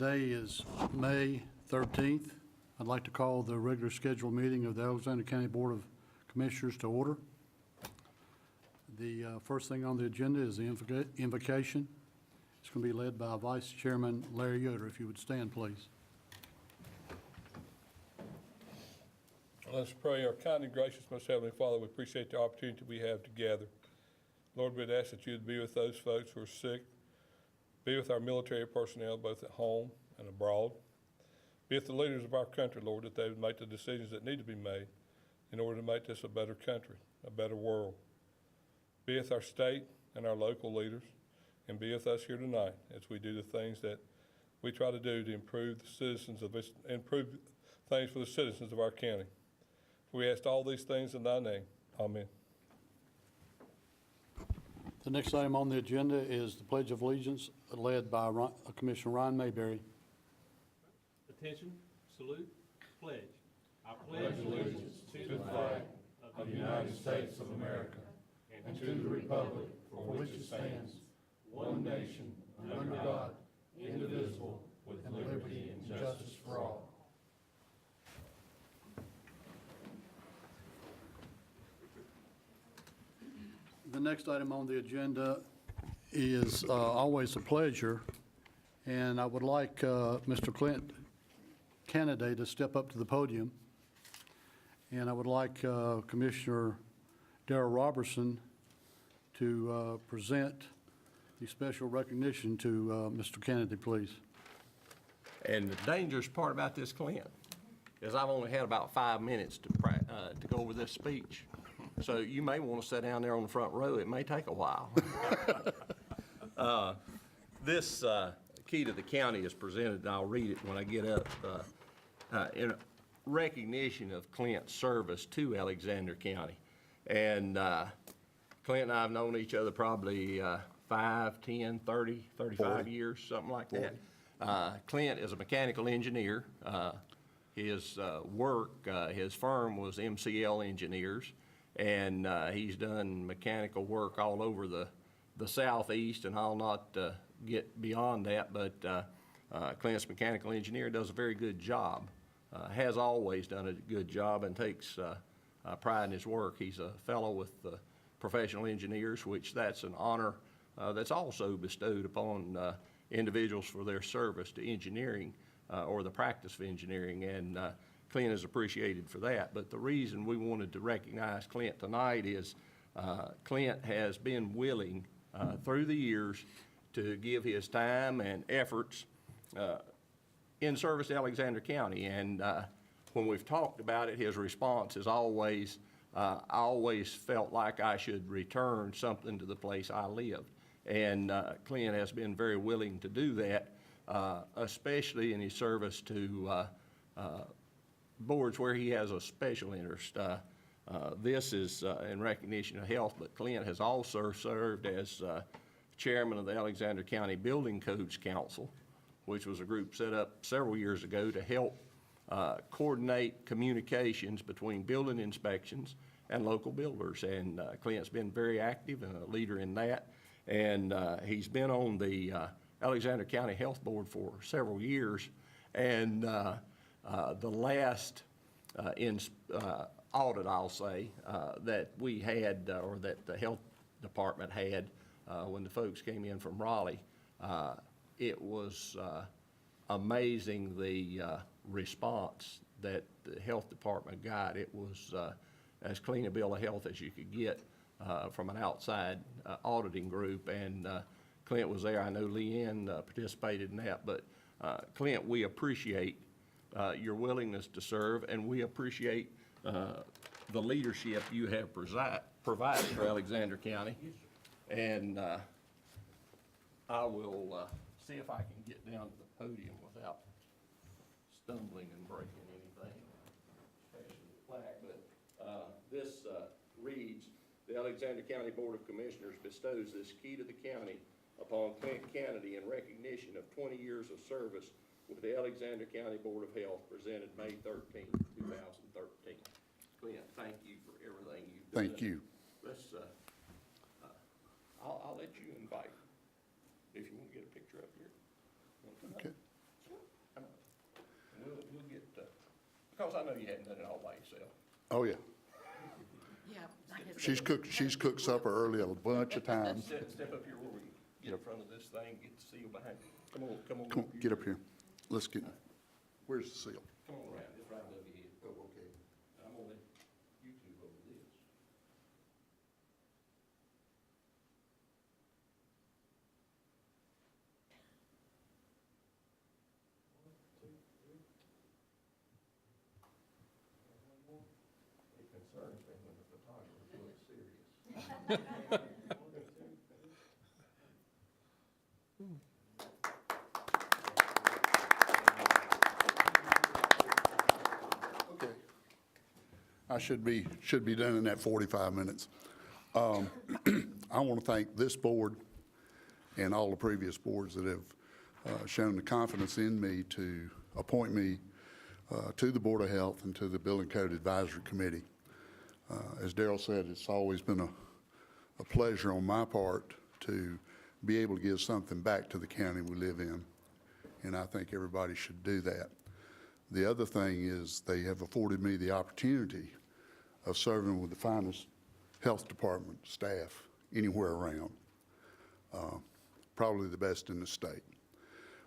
Today is May 13th. I'd like to call the regular scheduled meeting of the Alexander County Board of Commissioners to order. The first thing on the agenda is the invocation. It's going to be led by Vice Chairman Larry Yoder. If you would stand, please. Let's pray. Our kind and gracious, most heavenly Father, we appreciate the opportunity we have to gather. Lord, we'd ask that you would be with those folks who are sick. Be with our military personnel, both at home and abroad. Be with the leaders of our country, Lord, that they would make the decisions that need to be made in order to make this a better country, a better world. Be with our state and our local leaders, and be with us here tonight as we do the things that we try to do to improve the citizens of this, improve things for the citizens of our county. We ask all these things in thy name. Amen. The next item on the agenda is the Pledge of Allegiance, led by Commissioner Ryan Mayberry. Attention, salute, pledge. I pledge allegiance to the flag of the United States of America and to the republic for which it stands, one nation, under God, indivisible, with liberty and justice for all. The next item on the agenda is always a pleasure, and I would like Mr. Clint Kennedy to step up to the podium, and I would like Commissioner Darrell Robertson to present the special recognition to Mr. Kennedy, please. And the dangerous part about this, Clint, is I've only had about 5 minutes to go over this speech. So you may want to sit down there on the front row. It may take a while. This key to the county is presented, and I'll read it when I get up, in recognition of Clint's service to Alexander County. And Clint and I have known each other probably 5, 10, 30, 35 years, something like that. Clint is a mechanical engineer. His his firm was MCL Engineers, and he's done mechanical work all over the Southeast, and I'll not get beyond that, but Clint's mechanical engineer does a very good job, has always done a good job, and takes pride in his work. He's a fellow with the professional engineers, which that's an honor that's also bestowed upon individuals for their service to engineering or the practice of engineering, and Clint is appreciated for that. But the reason we wanted to recognize Clint tonight is Clint has been willing through the years to give his time and efforts in service to Alexander County. And when we've talked about it, his response is always, I always felt like I should return something to the place I lived. And Clint has been very willing to do that, especially in his service to boards where he has a special interest. This is in recognition of health, but Clint has also served as chairman of the Alexander County Building Codes Council, which was a group set up several years ago to help coordinate communications between building inspections and local builders. And Clint's been very active and a leader in that. And he's been on the Alexander County Health Board for several years. And the last audit, I'll say, that we had, or that the health department had when the folks came in from Raleigh, it was amazing the response that the health department got. It was as clean a bill of health as you could get from an outside auditing group, and Clint was there. I know Leanne participated in that, but Clint, we appreciate your willingness to serve, and we appreciate the leadership you have provided for Alexander County. And I will see if I can get down to the podium without stumbling and breaking anything, especially the flag. But this reads, the Alexander County Board of Commissioners bestows this key to the county upon Clint Kennedy in recognition of 20 years of service with the Alexander County Board of Health, presented May 13, 2013. Clint, thank you for everything you've done. Thank you. Let's, I'll let you invite, if you want to get a picture up here. Okay. Sure. Because I know you hadn't done it all by yourself. Oh, yeah. Yeah. She's cooked supper early a bunch of times. Step up here where we get in front of this thing, get the seal behind you. Come on. Come on, get up here. Let's get, where's the seal? Come on around, it's right above your head. Oh, okay. I'm gonna let you two hold this. It concerns me when the photographer looks serious. Okay. I should be done in that 45 minutes. I want to thank this board and all the previous boards that have shown the confidence in me to appoint me to the Board of Health and to the Building Code Advisory Committee. As Darrell said, it's always been a pleasure on my part to be able to give something back to the county we live in, and I think everybody should do that. The other thing is they have afforded me the opportunity of serving with the finest health department staff anywhere around, probably the best in the state.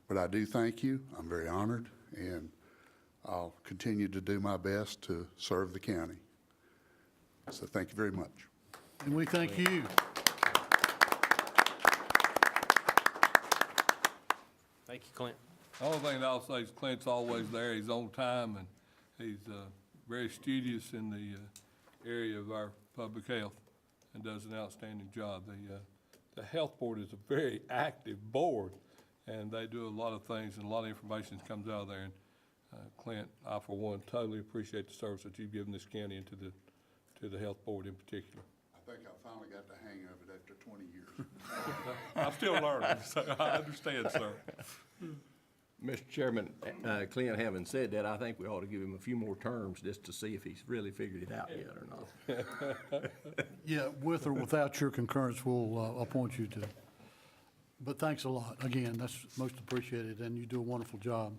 But I do thank you. I'm very honored, and I'll continue to do my best to serve the county. So thank you very much. And we thank you. Thank you, Clint. The only thing that I'll say is Clint's always there. He's on time, and he's very studious in the area of our public health and does an outstanding job. The health board is a very active board, and they do a lot of things, and a lot of information comes out of there. And Clint, I for one totally appreciate the service that you've given this county and to the health board in particular. I think I finally got the hang of it after 20 years. I'm still learning, so I understand, sir. Mr. Chairman, Clint, having said that, I think we ought to give him a few more terms just to see if he's really figured it out yet or not. Yeah, with or without your concurrence, we'll appoint you to. But thanks a lot. Again, that's most appreciated, and you do a wonderful job.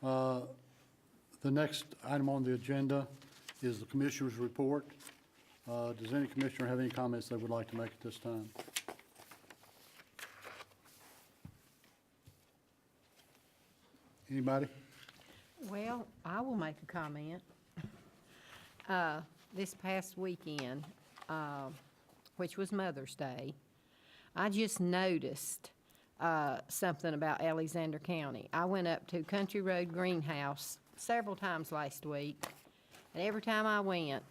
The next item on the agenda is the Commissioner's report. Does any commissioner have any comments they would like to make at this time? Anybody? Well, I will make a comment. This past weekend, which was Mother's Day, I just noticed something about Alexander County. I went up to Country Road Greenhouse several times last week, and every time I went,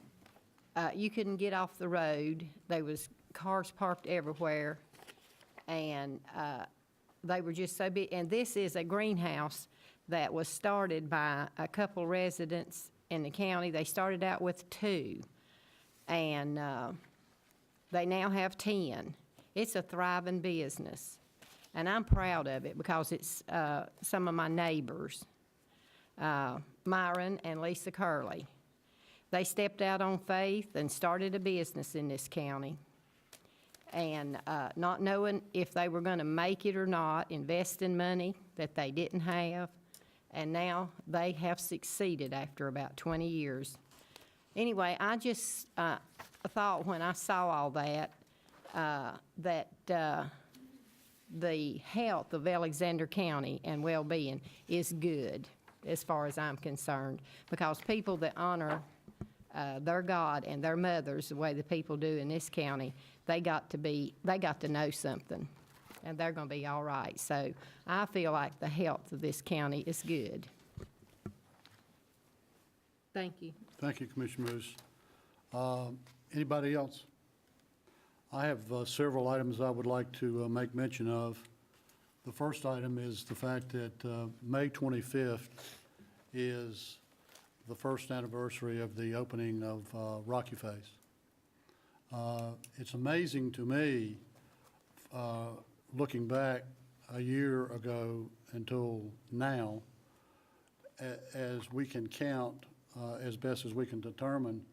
you couldn't get off the road. There was cars parked everywhere, and they were just so big. And this is a greenhouse that was started by a couple residents in the county. They started out with 2, and they now have 10. It's a thriving business, and I'm proud of it because it's some of my neighbors, Myron and Lisa Curley. They stepped out on faith and started a business in this county, and not knowing if they were going to make it or not, investing money that they didn't have, and now they have succeeded after about 20 years. Anyway, I just thought when I saw all that, that the health of Alexander County and well-being is good as far as I'm concerned, because people that honor their God and their mothers the way the people do in this county, they got to know something, and they're going to be all right. So I feel like the health of this county is good. Thank you. Thank you, Commissioner Moose. Anybody else? I have several items I would like to make mention of. The first item is the fact that May 25th is the first anniversary of the opening of Rotc Face. It's amazing to me, looking back a year ago until now, as we can count, as best as we can determine,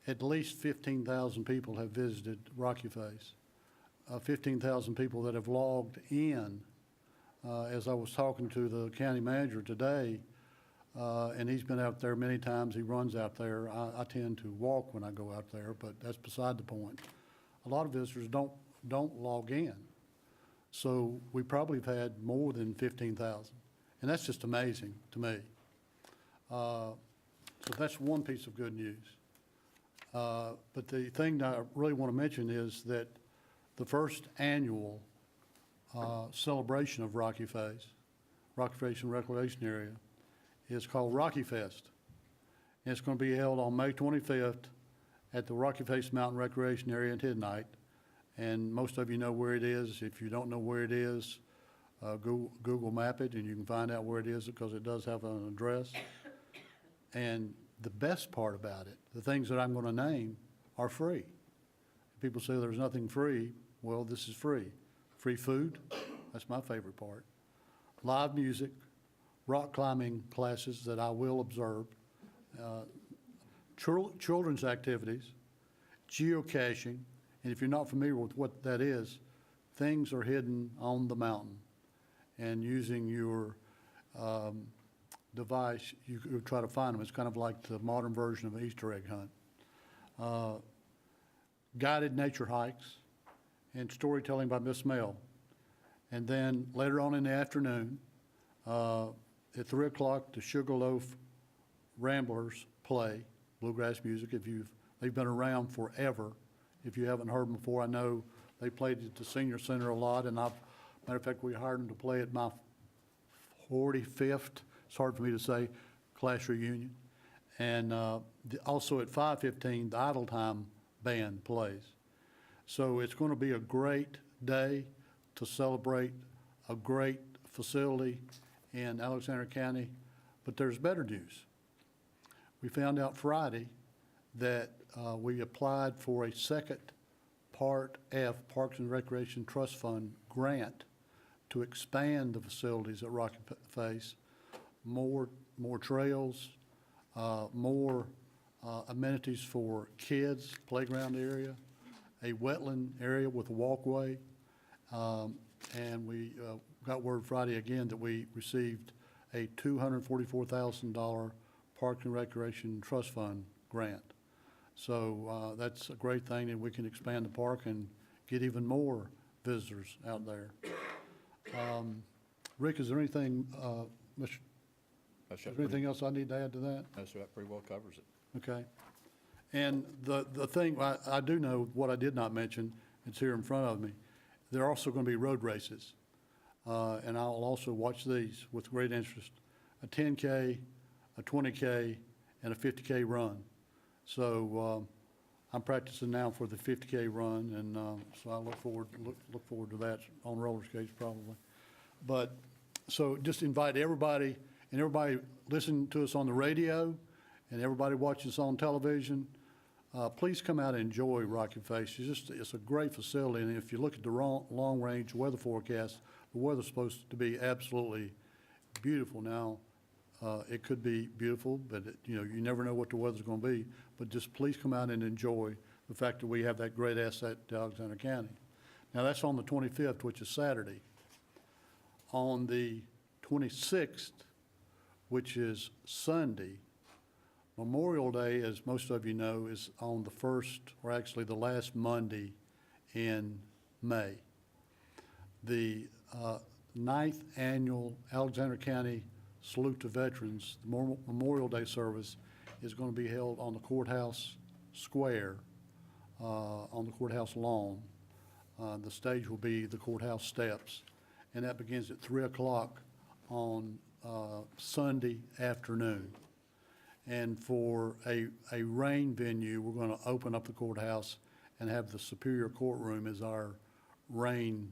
at least 15,000 people have visited Rotc Face. 15,000 people that have logged in. As I was talking to the county manager today, and he's been out there many times. He runs out there. I tend to walk when I go out there, but that's beside the point. A lot of visitors don't log in. So we probably have had more than 15,000, and that's just amazing to me. So that's one piece of good news. But the thing that I really want to mention is that the first annual celebration of Rocky Face and Recreation Area, is called Rocky Fest. And it's going to be held on May 25th at the Rocky Face Mountain Recreation Area at midnight. And most of you know where it is. If you don't know where it is, Google map it, and you can find out where it is because it does have an address. And the best part about it, the things that I'm going to name, are free. People say there's nothing free. Well, this is free. Free food, that's my favorite part. Live music, rock climbing classes that I will observe, children's activities, geocaching, and if you're not familiar with what that is, things are hidden on the mountain. And using your device, you try to find them. It's kind of like the modern version of an Easter egg hunt. Guided nature hikes and storytelling by Miss Mel. And then later on in the afternoon, at 3 o'clock, the Sugarloaf Ramblers play bluegrass music. They've been around forever. If you haven't heard them before, I know they played at the senior center a lot, and matter of fact, we hired them to play at my 45th, it's hard for me to say, class reunion. And also at 5:15, the Idle Time band plays. So it's going to be a great day to celebrate a great facility in Alexander County, but there's better news. We found out Friday that we applied for a second Part F Parks and Recreation Trust Fund grant to expand the facilities at Rocky Face, more trails, more amenities for kids, playground area, a wetland area with a walkway, and we got word Friday again that we received a $244,000 Park and Recreation Trust Fund grant. So that's a great thing, and we can expand the park and get even more visitors out there. Rick, is there anything, is there anything else I need to add to that? No, sir, that pretty well covers it. Okay. And the thing, I do know what I did not mention, it's here in front of me. There are also going to be road races, and I'll also watch these with great interest. A 10K, a 20K, and a 50K run. So I'm practicing now for the 50K run, and so I look forward to that on roller skates probably. But so just invite everybody, and everybody listen to us on the radio, and everybody watching us on television. Please come out and enjoy Rocky Face. It's a great facility, and if you look at the long-range weather forecast, the weather's supposed to be absolutely beautiful. Now, it could be beautiful, but you never know what the weather's going to be. But just please come out and enjoy the fact that we have that great asset to Alexander County. Now, that's on the 25th, which is Saturday. On the 26th, which is Sunday, Memorial Day, as most of you know, is on the first, or actually the last Monday in May. The 9th annual Alexander County Salute to Veterans, the Memorial Day service, is going to be held on the courthouse square, on the courthouse lawn. The stage will be the courthouse steps, and that begins at 3 o'clock on Sunday afternoon. And for a rain venue, we're going to open up the courthouse and have the Superior Courtroom as our rain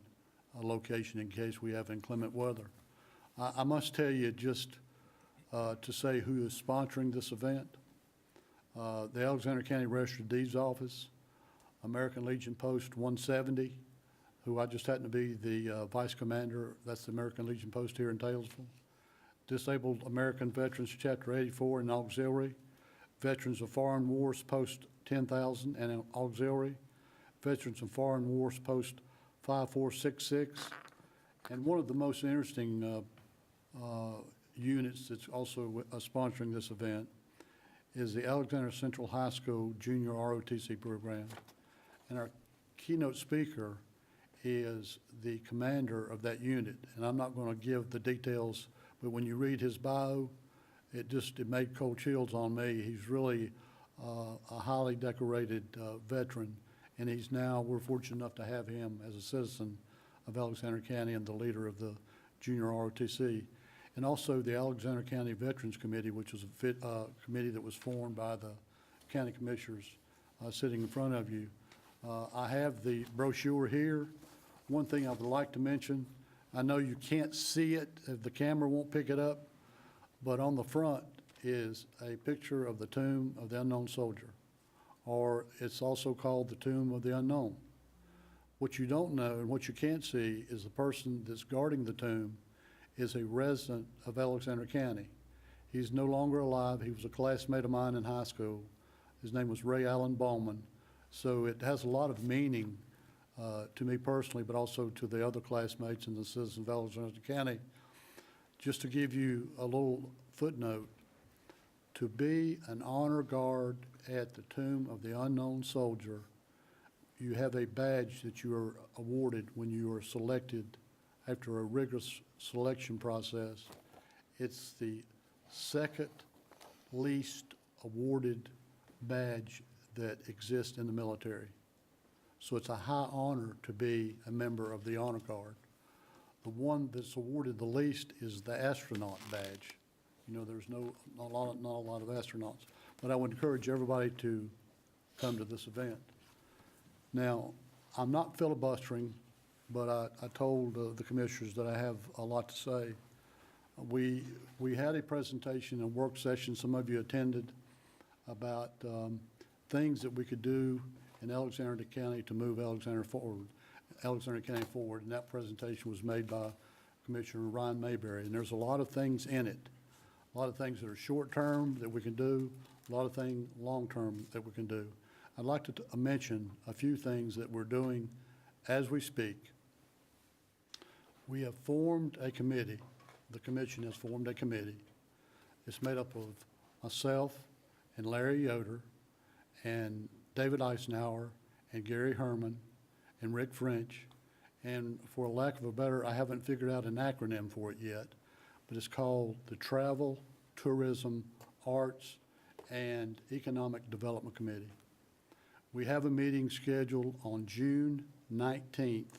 location in case we have inclement weather. I must tell you, just to say who is sponsoring this event, the Alexander County Register of Deeds Office, American Legion Post 170, who I just happen to be the vice commander. That's the American Legion Post here in Taylorsville. Disabled American Veterans Chapter 84 and Auxiliary, Veterans of Foreign Wars Post 10,000 and Auxiliary, Veterans of Foreign Wars Post 5466, and one of the most interesting units that's also sponsoring this event is the Alexander Central High School Junior ROTC program. And our keynote speaker is the commander of that unit. And I'm not going to give the details, but when you read his bio, it made cold chills on me. He's really a highly decorated veteran, and we're fortunate enough to have him as a citizen of Alexander County and the leader of the Junior ROTC. And also the Alexander County Veterans Committee, which was a committee that was formed by the county commissioners sitting in front of you. I have the brochure here. One thing I would like to mention, I know you can't see it, if the camera won't pick it up, but on the front is a picture of the Tomb of the Unknown Soldier, or it's also called the Tomb of the Unknown. What you don't know and what you can't see is the person that's guarding the tomb is a resident of Alexander County. He's no longer alive. He was a classmate of mine in high school. His name was Ray Allen Bowman. So it has a lot of meaning to me personally, but also to the other classmates and the citizens of Alexander County. Just to give you a little footnote, to be an honor guard at the Tomb of the Unknown Soldier, you have a badge that you are awarded when you are selected after a rigorous selection process. It's the second least awarded badge that exists in the military. So it's a high honor to be a member of the honor guard. The one that's awarded the least is the astronaut badge. You know, there's not a lot of astronauts, but I would encourage everybody to come to this event. Now, I'm not filibustering, but I told the commissioners that I have a lot to say. We had a presentation and work session, some of you attended, about things that we could do in Alexander County to move Alexander County forward, and that presentation was made by Commissioner Ryan Mayberry, and there's a lot of things in it. A lot of things that are short-term that we can do, a lot of things long-term that we can do. I'd like to mention a few things that we're doing as we speak. We have formed a committee. The commission has formed a committee. It's made up of myself and Larry Yoder and David Eisenhower and Gary Herman and Rick French. And for lack of a better, I haven't figured out an acronym for it yet, but it's called the Travel, Tourism, Arts, and Economic Development Committee. We have a meeting scheduled on June 19th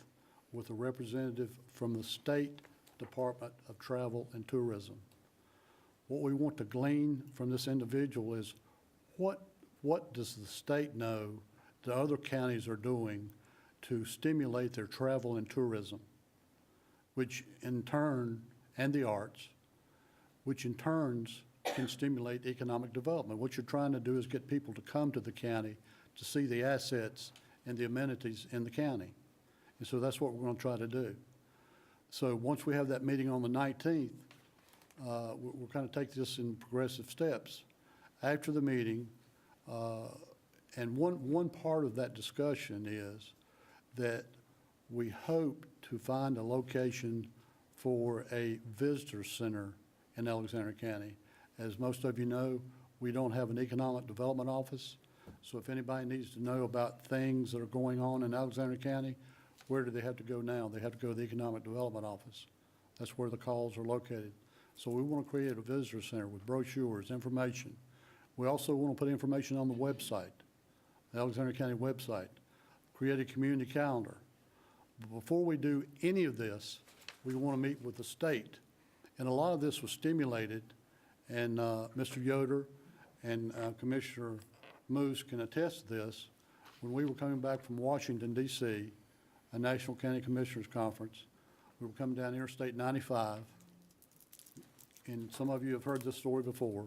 with a representative from the State Department of Travel and Tourism. What we want to glean from this individual is what does the state know the other counties are doing to stimulate their travel and tourism, which in turn, and the arts, which in turns can stimulate economic development. What you're trying to do is get people to come to the county to see the assets and the amenities in the county. And so that's what we're going to try to do. So once we have that meeting on the 19th, we'll kind of take this in progressive steps. After the meeting, and one part of that discussion is that we hope to find a location for a visitor center in Alexander County. As most of you know, we don't have an economic development office. So if anybody needs to know about things that are going on in Alexander County, where do they have to go now? They have to go to the Economic Development Office. That's where the calls are located. So we want to create a visitor center with brochures, information. We also want to put information on the website, the Alexander County website, create a community calendar. But before we do any of this, we want to meet with the state. And a lot of this was stimulated, and Mr. Yoder and Commissioner Moose can attest to this. When we were coming back from Washington, D.C., a National County Commissioners Conference, we were coming down Interstate 95, and some of you have heard this story before.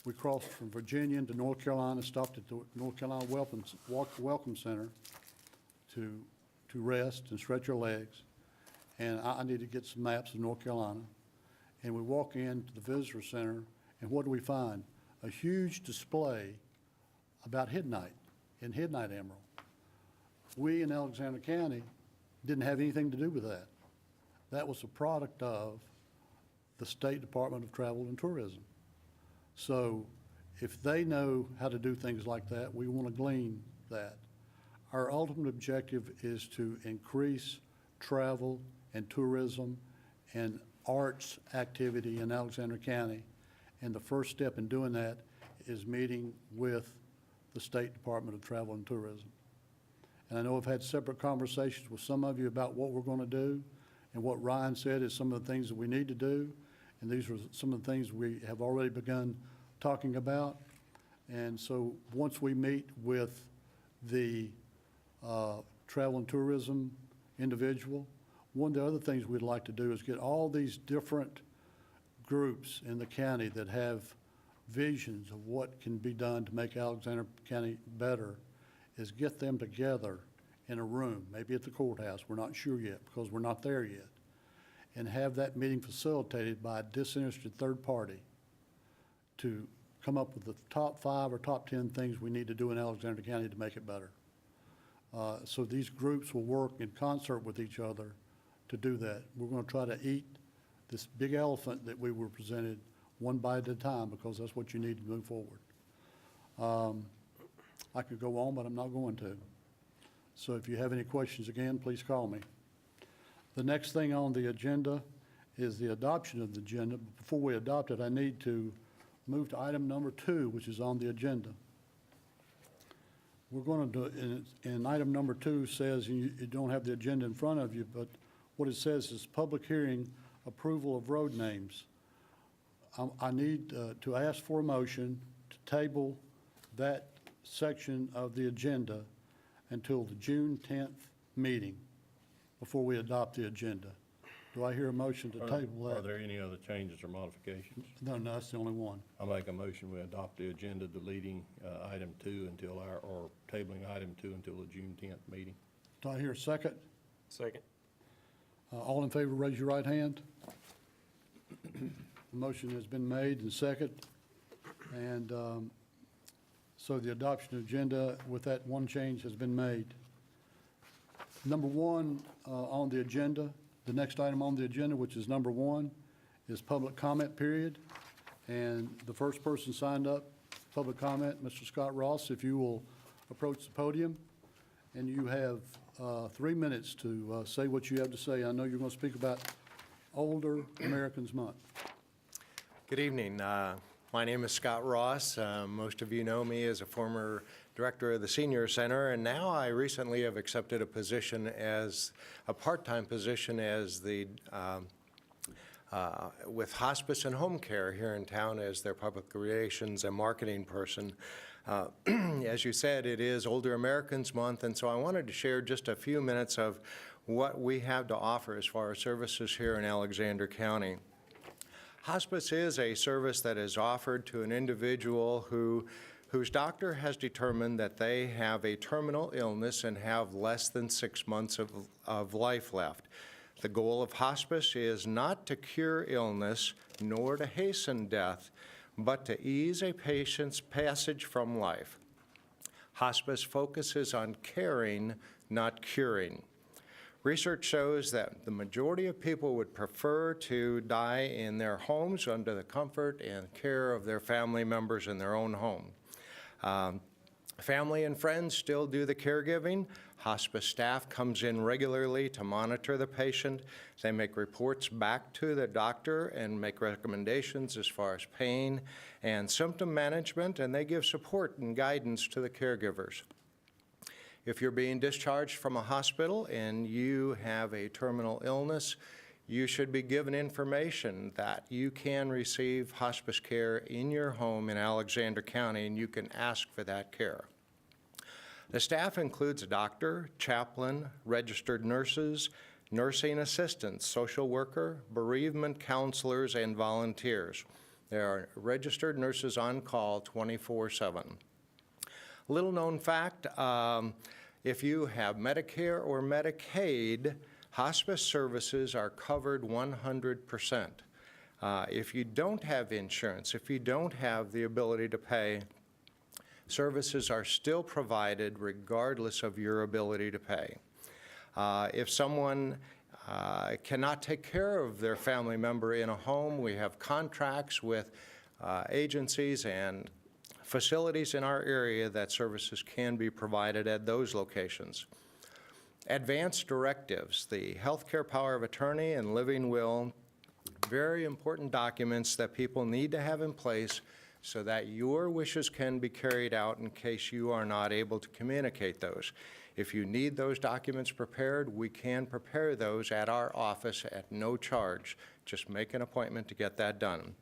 We crossed from Virginia into North Carolina, stopped at the North Carolina Welcome Center to rest and stretch our legs. And I needed to get some maps of North Carolina. And we walk into the visitor center, and what do we find? A huge display about Midnight in Midnight Emerald. We in Alexander County didn't have anything to do with that. That was a product of the State Department of Travel and Tourism. So if they know how to do things like that, we want to glean that. Our ultimate objective is to increase travel and tourism and arts activity in Alexander County. And the first step in doing that is meeting with the State Department of Travel and Tourism. And I know I've had separate conversations with some of you about what we're going to do, and what Ryan said is some of the things that we need to do. And these are some of the things we have already begun talking about. And so once we meet with the travel and tourism individual, one of the other things we'd like to do is get all these different groups in the county that have visions of what can be done to make Alexander County better, is get them together in a room, maybe at the courthouse, we're not sure yet because we're not there yet, and have that meeting facilitated by a disinterested third party to come up with the top 5 or top 10 things we need to do in Alexander County to make it better. So these groups will work in concert with each other to do that. We're going to try to eat this big elephant that we were presented one bite at a time, because that's what you need to move forward. I could go on, but I'm not going to. So if you have any questions, again, please call me. The next thing on the agenda is the adoption of the agenda. But before we adopt it, I need to move to item number 2, which is on the agenda. We're going to do, and item number 2 says, you don't have the agenda in front of you, but what it says is public hearing approval of road names. I need to ask for a motion to table that section of the agenda until the June 10th meeting before we adopt the agenda. Do I hear a motion to table that? Are there any other changes or modifications? No, that's the only one. I'll make a motion, we adopt the agenda, deleting item 2 until or tabling item 2 until the June 10th meeting. Do I hear a second? Second. All in favor, raise your right hand. The motion has been made and second. And so the adoption agenda with that one change has been made. Number 1 on the agenda, the next item on the agenda, which is number 1, is public comment period. And the first person signed up, public comment, Mr. Scott Ross, if you will approach the podium. And you have 3 minutes to say what you have to say. I know you're going to speak about Older Americans Month. Good evening. My name is Scott Ross. Most of you know me as a former director of the Senior Center, and now I recently have accepted a position as a part-time position as the with Hospice and Home Care here in town as their public relations and marketing person. As you said, it is Older Americans Month, and so I wanted to share just a few minutes of what we have to offer as far as services here in Alexander County. Hospice is a service that is offered to an individual whose doctor has determined that they have a terminal illness and have less than 6 months of life left. The goal of hospice is not to cure illness nor to hasten death, but to ease a patient's passage from life. Hospice focuses on caring, not curing. Research shows that the majority of people would prefer to die in their homes under the comfort and care of their family members in their own home. Family and friends still do the caregiving. Hospice staff comes in regularly to monitor the patient. They make reports back to the doctor and make recommendations as far as pain and symptom management, and they give support and guidance to the caregivers. If you're being discharged from a hospital and you have a terminal illness, you should be given information that you can receive hospice care in your home in Alexander County, and you can ask for that care. The staff includes a doctor, chaplain, registered nurses, nursing assistants, social worker, bereavement counselors, and volunteers. There are registered nurses on call 24/7. Little known fact, if you have Medicare or Medicaid, hospice services are covered 100%. If you don't have insurance, if you don't have the ability to pay, services are still provided regardless of your ability to pay. If someone cannot take care of their family member in a home. We have contracts with agencies and facilities in our area that services can be provided at those locations. Advanced directives, the healthcare power of attorney and living will, very important documents that people need to have in place so that your wishes can be carried out in case you are not able to communicate those. If you need those documents prepared, we can prepare those at our office at no charge. Just make an appointment to get that done.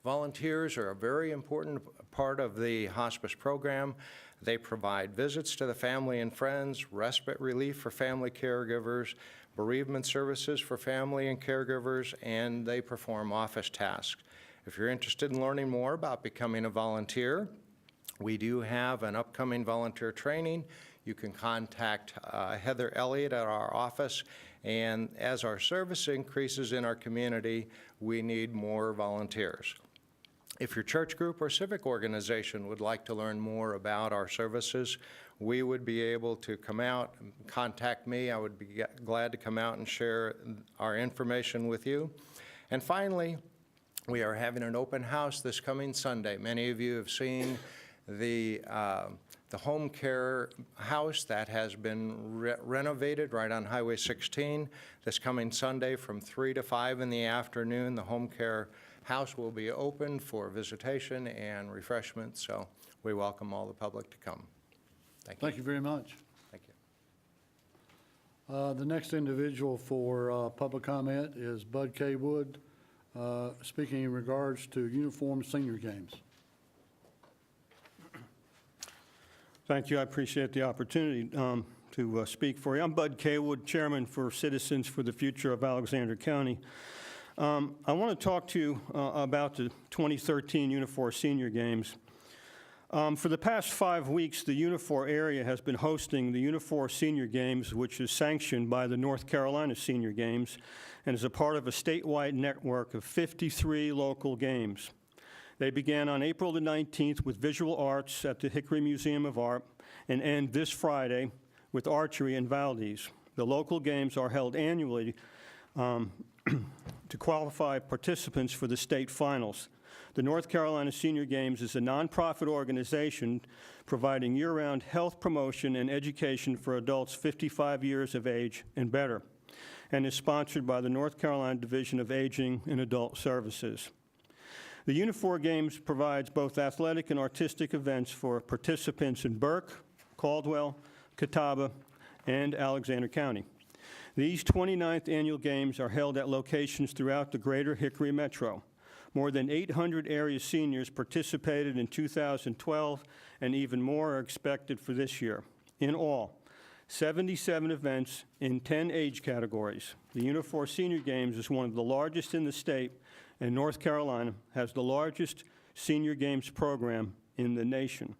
Volunteers are a very important part of the hospice program. They provide visits to the family and friends, respite relief for family caregivers, bereavement services for family and caregivers, and they perform office tasks. If you're interested in learning more about becoming a volunteer, we do have an upcoming volunteer training. You can contact Heather Elliott at our office, and as our service increases in our community, we need more volunteers. If your church group or civic organization would like to learn more about our services, we would be able to come out and contact me. I would be glad to come out and share our information with you. And finally, we are having an open house this coming Sunday. Many of you have seen the home care house that has been renovated right on Highway 16. This coming Sunday from 3 to 5 in the afternoon, the home care house will be open for visitation and refreshments, so we welcome all the public to come. Thank you. Thank you very much. Thank you. The next individual for public comment is Bud K. Wood, speaking in regards to uniform senior games. Thank you. I appreciate the opportunity to speak for you. I'm Bud K. Wood, Chairman for Citizens for the Future of Alexander County. I want to talk to you about the 2013 Unifor Senior Games. For the past 5 weeks, the Unifor area has been hosting the Unifor Senior Games, which is sanctioned by the North Carolina Senior Games and is a part of a statewide network of 53 local games. They began on April the 19th with visual arts at the Hickory Museum of Art and end this Friday with archery in Valdez. The local games are held annually to qualify participants for the state finals. The North Carolina Senior Games is a nonprofit organization providing year-round health promotion and education for adults 55 years of age and better, and is sponsored by the North Carolina Division of Aging and Adult Services. The Unifor Games provides both athletic and artistic events for participants in Burke, Caldwell, Catawba, and Alexander County. These 29th annual games are held at locations throughout the greater Hickory Metro. More than 800 area seniors participated in 2012, and even more are expected for this year. In all, 77 events in 10 age categories. The Unifor Senior Games is one of the largest in the state, and North Carolina has the largest senior games program in the nation.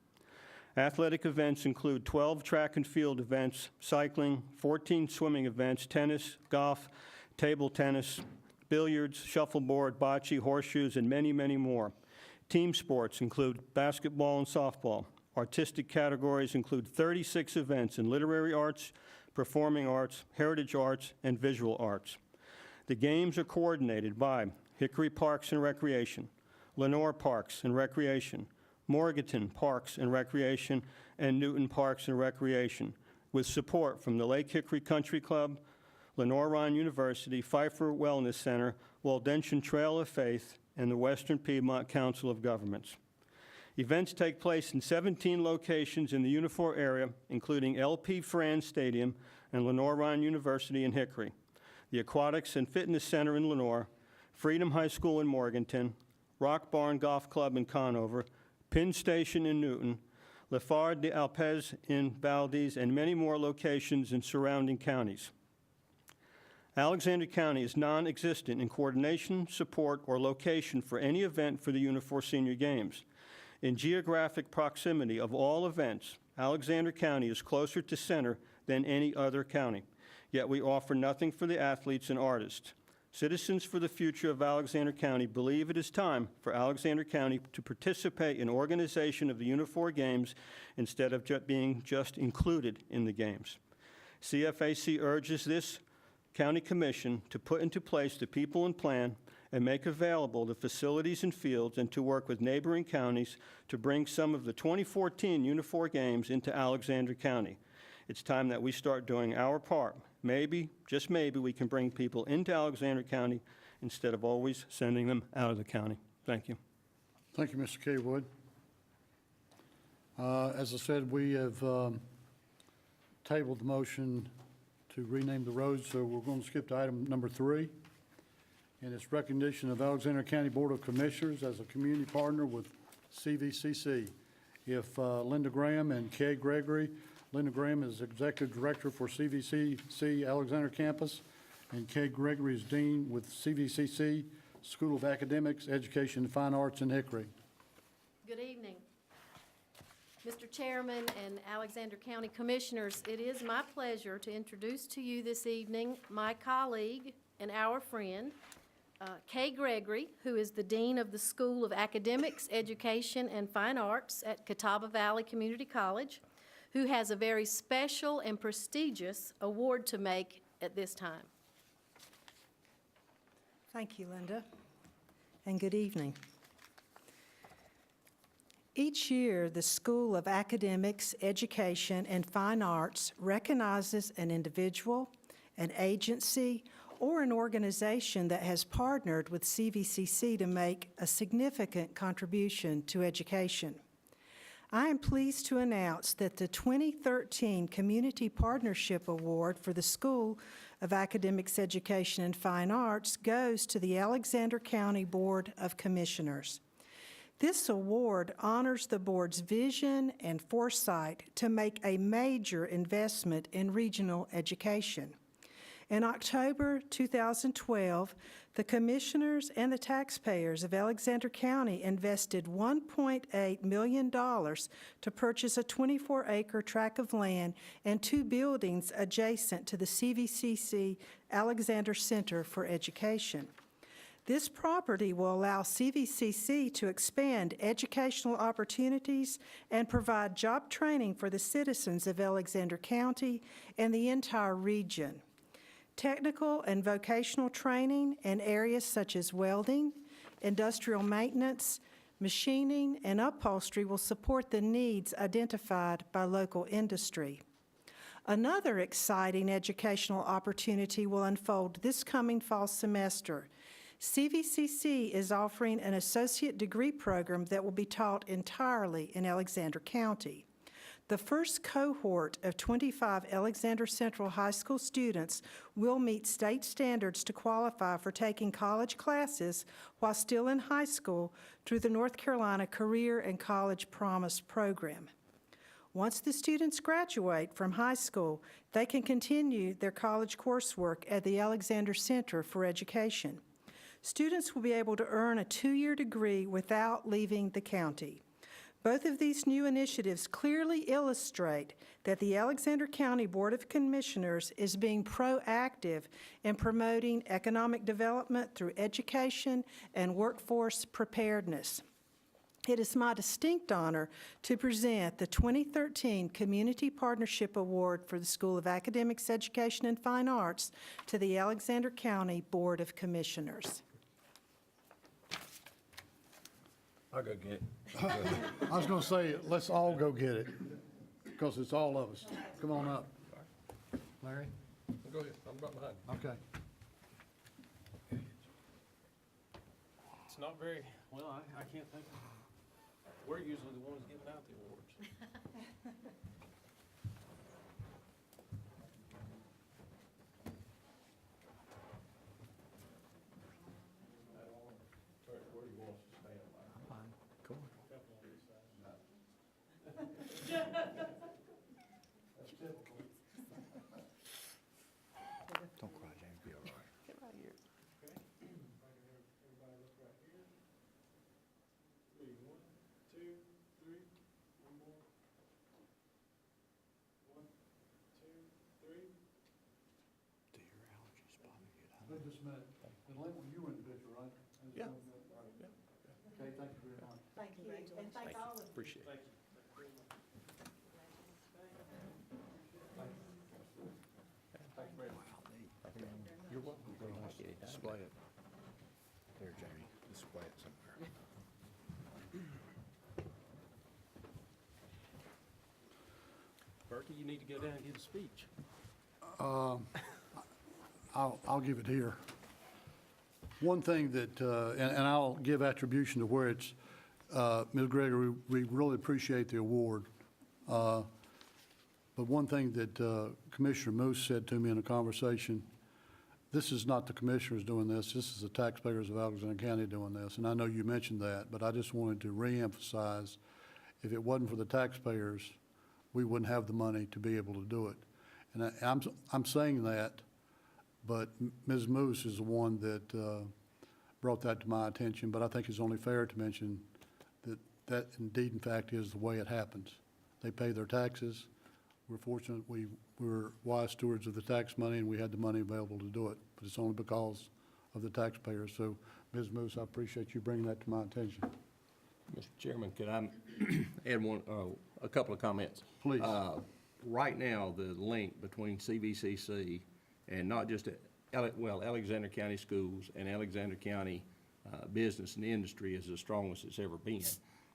Athletic events include 12 track and field events, cycling, 14 swimming events, tennis, golf, table tennis, billiards, shuffleboard, bocce, horseshoes, and many, many more. Team sports include basketball and softball. Artistic categories include 36 events in literary arts, performing arts, heritage arts, and visual arts. The games are coordinated by Hickory Parks and Recreation, Lenore Parks and Recreation, Morganton Parks and Recreation, and Newton Parks and Recreation, with support from the Lake Hickory Country Club, Lenore-Rhine University, Pfeiffer Wellness Center, Waldensian Trail of Faith, and the Western Piedmont Council of Governments. Events take place in 17 locations in the Unifor area, including LP Franz Stadium and Lenore-Rhine University in Hickory, the Aquatics and Fitness Center in Lenore, Freedom High School in Morganton, Rock Barn Golf Club in Conover, Penn Station in Newton, La Farde de Alpez in Valdez, and many more locations in surrounding counties. Alexander County is non-existent in coordination, support, or location for any event for the Unifor Senior Games. In geographic proximity of all events, Alexander County is closer to center than any other county, yet we offer nothing for the athletes and artists. Citizens for the Future of Alexander County believe it is time for Alexander County to participate in organization of the Unifor Games instead of being just included in the games. CFAC urges this County Commission to put into place the people and plan and make available the facilities and fields, and to work with neighboring counties to bring some of the 2014 Unifor games into Alexander County. It's time that we start doing our part. Maybe, just maybe, we can bring people into Alexander County instead of always sending them out of the county. Thank you. Thank you, Mr. Kaywood. As I said, we have tabled the motion to rename the road, so we're going to skip to item number 3. And it's recognition of Alexander County Board of Commissioners as a community partner with Cvcc. If Linda Graham and Kay Gregory, Linda Graham is Executive Director for Cvcc Alexander Campus, and Kay Gregory is Dean with Cvcc School of Academics, Education, and Fine Arts in Hickory. Good evening. Mr. Chairman and Alexander County Commissioners, it is my pleasure to introduce to you this evening my colleague and our friend, Kay Gregory, who is the Dean of the School of Academics, Education, and Fine Arts at Catawba Valley Community College, who has a very special and prestigious award to make at this time. Thank you, Linda, and good evening. Each year, the School of Academics, Education, and Fine Arts recognizes an individual, an agency, or an organization that has partnered with Cvcc to make a significant contribution to education. I am pleased to announce that the 2013 Community Partnership Award for the School of Academics, Education, and Fine Arts goes to the Alexander County Board of Commissioners. This award honors the board's vision and foresight to make a major investment in regional education. In October 2012, the commissioners and the taxpayers of Alexander County invested $1.8 million to purchase a 24-acre tract of land and 2 buildings adjacent to the Cvcc Alexander Center for Education. This property will allow Cvcc to expand educational opportunities and provide job training for the citizens of Alexander County and the entire region. Technical and vocational training in areas such as welding, industrial maintenance, machining, and upholstery will support the needs identified by local industry. Another exciting educational opportunity will unfold this coming fall semester. Cvcc is offering an associate degree program that will be taught entirely in Alexander County. The first cohort of 25 Alexander Central High School students will meet state standards to qualify for taking college classes while still in high school through the North Carolina Career and College Promise program. Once the students graduate from high school, they can continue their college coursework at the Alexander Center for Education. Students will be able to earn a 2-year degree without leaving the county. Both of these new initiatives clearly illustrate that the Alexander County Board of Commissioners is being proactive in promoting economic development through education and workforce preparedness. It is my distinct honor to present the 2013 Community Partnership Award for the School of Academics, Education, and Fine Arts to the Alexander County Board of Commissioners. I'll go get it. I was going to say, let's all go get it, because it's all of us. Come on up. Larry? Go ahead, I'm right behind you. Okay. It's not very, well, I can't think of, we're usually the ones giving out the awards. Don't cry, James, be all right. Get right here. Everybody look right here. 3, 1, 2, 3, one more. 1, 2, 3. Do your allergies bother you? Wait just a minute. And Lynn, you were in the picture, right? Yeah. Okay, thank you very much. Thank you, and thank all of you. Appreciate it. Thank you very much. Display it. There, Jamie, display it somewhere. Berkey, you need to go down and give a speech. I'll give it here. One thing that, and I'll give attribution to where it's, Ms. Gregory, we really appreciate the award. But one thing that Commissioner Moose said to me in a conversation, this is not the commissioners doing this is the taxpayers of Alexander County doing this. And I know you mentioned that, but I just wanted to reemphasize, if it wasn't for the taxpayers, we wouldn't have the money to be able to do it. And I'm saying that, but Ms. Moose is the one that brought that to my attention, but I think it's only fair to mention that that indeed, in fact, is the way it happens. They pay their taxes. We're fortunate we were wise stewards of the tax money and we had the money available to do it, but it's only because of the taxpayers. So, Ms. Moose, I appreciate you bringing that to my attention. Mr. Chairman, could I add a couple of comments? Please. Right now, the link between Cvcc and not just, Alexander County Schools and Alexander County business and industry is the strongest it's ever been.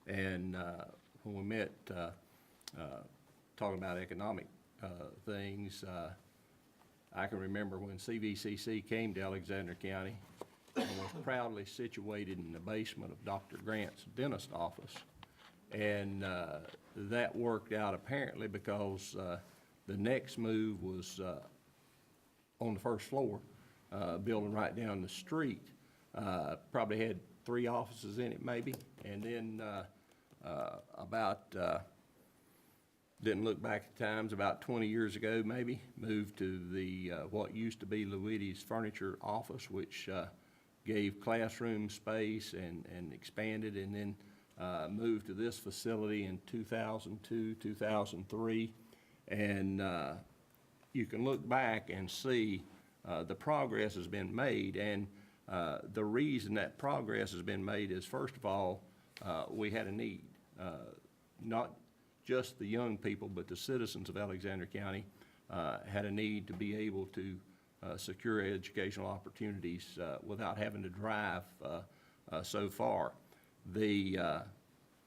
And when we met talking about economic things, I can remember when Cvcc came to Alexander County and was proudly situated in the basement of Dr. Grant's dentist office. And that worked out apparently because the next move was on the first floor, building right down the street. Probably had 3 offices in it maybe. And then didn't look back at times, about 20 years ago maybe, moved to the what used to be Louidi's Furniture Office, which gave classroom space and expanded, and then moved to this facility in 2002, 2003. And you can look back and see the progress has been made. And the reason that progress has been made is, first of all, we had a need. Not just the young people, but the citizens of Alexander County had a need to be able to secure educational opportunities without having to drive so far. The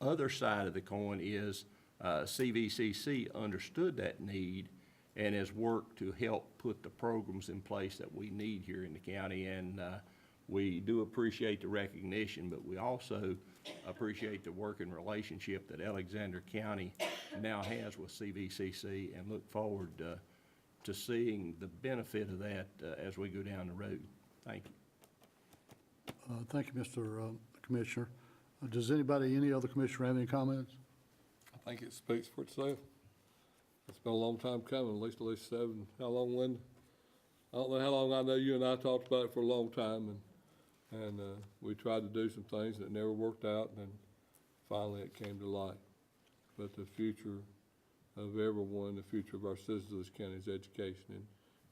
other side of the coin is Cvcc understood that need and has worked to help put the programs in place that we need here in the county. And we do appreciate the recognition, but we also appreciate the working relationship that Alexander County now has with Cvcc, and look forward to seeing the benefit of that as we go down the road. Thank you. Thank you, Mr. Commissioner. Does any other commissioner have any comments? I think it speaks for itself. It's been a long time coming, at least 7. How long, Linda? I don't know how long. I know you and I talked about it for a long time, and we tried to do some things that never worked out, and finally it came to light. But the future of everyone, the future of our citizens of this county is education and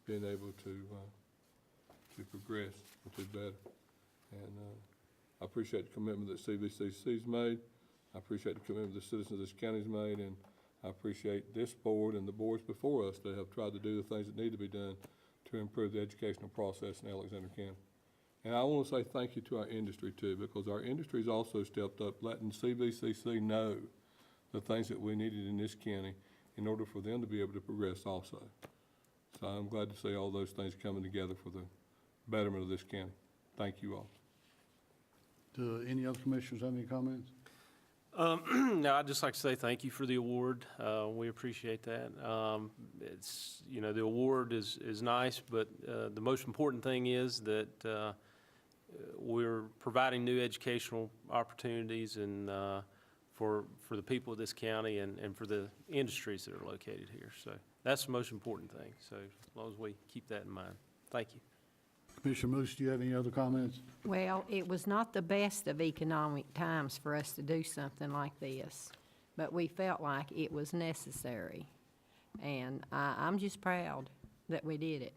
being able to progress and do better. And I appreciate the commitment that Cvcc's made. I appreciate the commitment the citizens of this county's made, and I appreciate this board and the boards before us that have tried to do the things that need to be done to improve the educational process in Alexander County. And I want to say thank you to our industry too, because our industry's also stepped up, letting Cvcc know the things that we needed in this county in order for them to be able to progress also. So I'm glad to see all those things coming together for the betterment of this county. Thank you all. Do any other commissioners have any comments? No, I'd just like to say thank you for the award. We appreciate that. It's, the award is nice, but the most important thing is that we're providing new educational opportunities and for the people of this county and for the industries that are located here. So that's the most important thing. So as long as we keep that in mind. Thank you. Commissioner Moose, do you have any other comments? Well, it was not the best of economic times for us to do something like this, but we felt like it was necessary. And I'm just proud that we did it.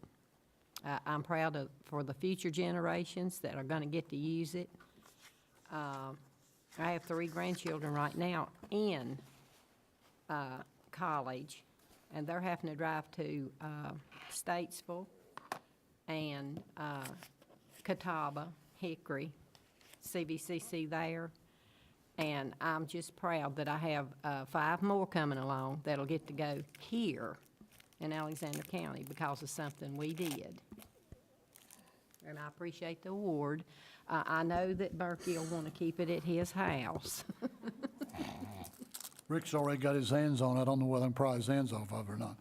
I'm proud for the future generations that are going to get to use it. I have 3 grandchildren right now in college, and they're having to drive to Statesville and Catawba, Hickory, Cvcc there. And I'm just proud that I have 5 more coming along that'll get to go here in Alexander County because of something we did. And I appreciate the award. I know that Berkey will want to keep it at his house. Rick's already got his hands on it. I don't know whether I'm pry his hands off of it or not.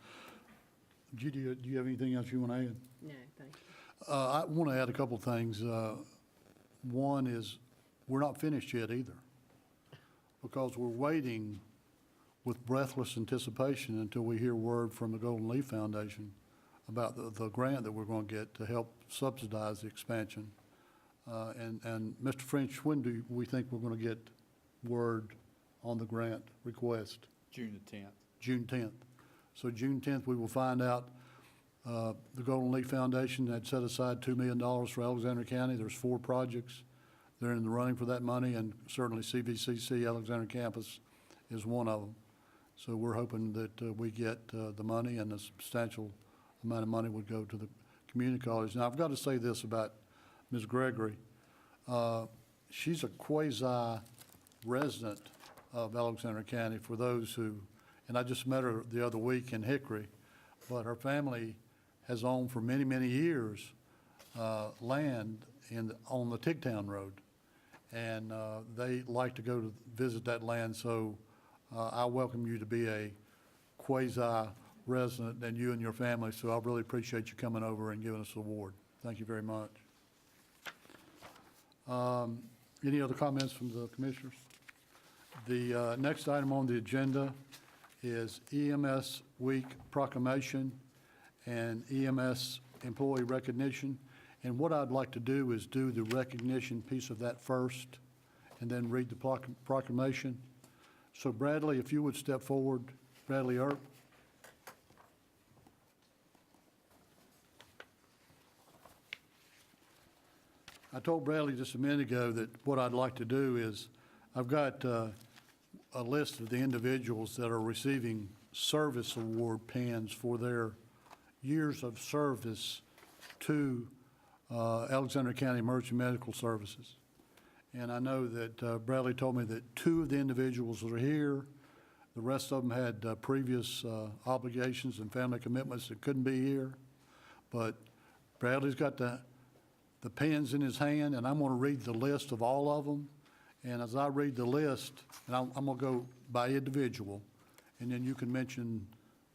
Judy, do you have anything else you want to add? No, thank you. I want to add a couple things. One is, we're not finished yet either, because we're waiting with breathless anticipation until we hear word from the Golden Leaf Foundation about the grant that we're going to get to help subsidize the expansion. And Mr. French, when do we think we're going to get word on the grant request? June the 10th. June 10th. So June 10th, we will find out. The Golden Leaf Foundation had set aside $2 million for Alexander County. There's 4 projects. They're in the running for that money, and certainly Cvcc Alexander Campus is one of them. So we're hoping that we get the money, and a substantial amount of money would go to the community college. Now, I've got to say this about Ms. Gregory. She's a quasi-resident of Alexander County for those who, and I just met her the other week in Hickory, but her family has owned for many, many years land on the Tigtown Road. And they like to go to visit that land, so I welcome you to be a quasi-resident, and you and your family, so I really appreciate you coming over and giving us the award. Thank you very much. Any other comments from the commissioners? The next item on the agenda is EMS Week Proclamation and EMS Employee Recognition. And what I'd like to do is do the recognition piece of that first and then read the proclamation. So Bradley, if you would step forward, Bradley Earp. I told Bradley just a minute ago that what I'd like to do is, I've got a list of the individuals that are receiving service award pins for their years of service to Alexander County Emergency Medical Services. And I know that Bradley told me that 2 of the individuals are here. The rest of them had previous obligations and family commitments that couldn't be here. But Bradley's got the pens in his hand, and I'm going to read the list of all of them. And as I read the list, and I'm going to go by individual, and then you can mention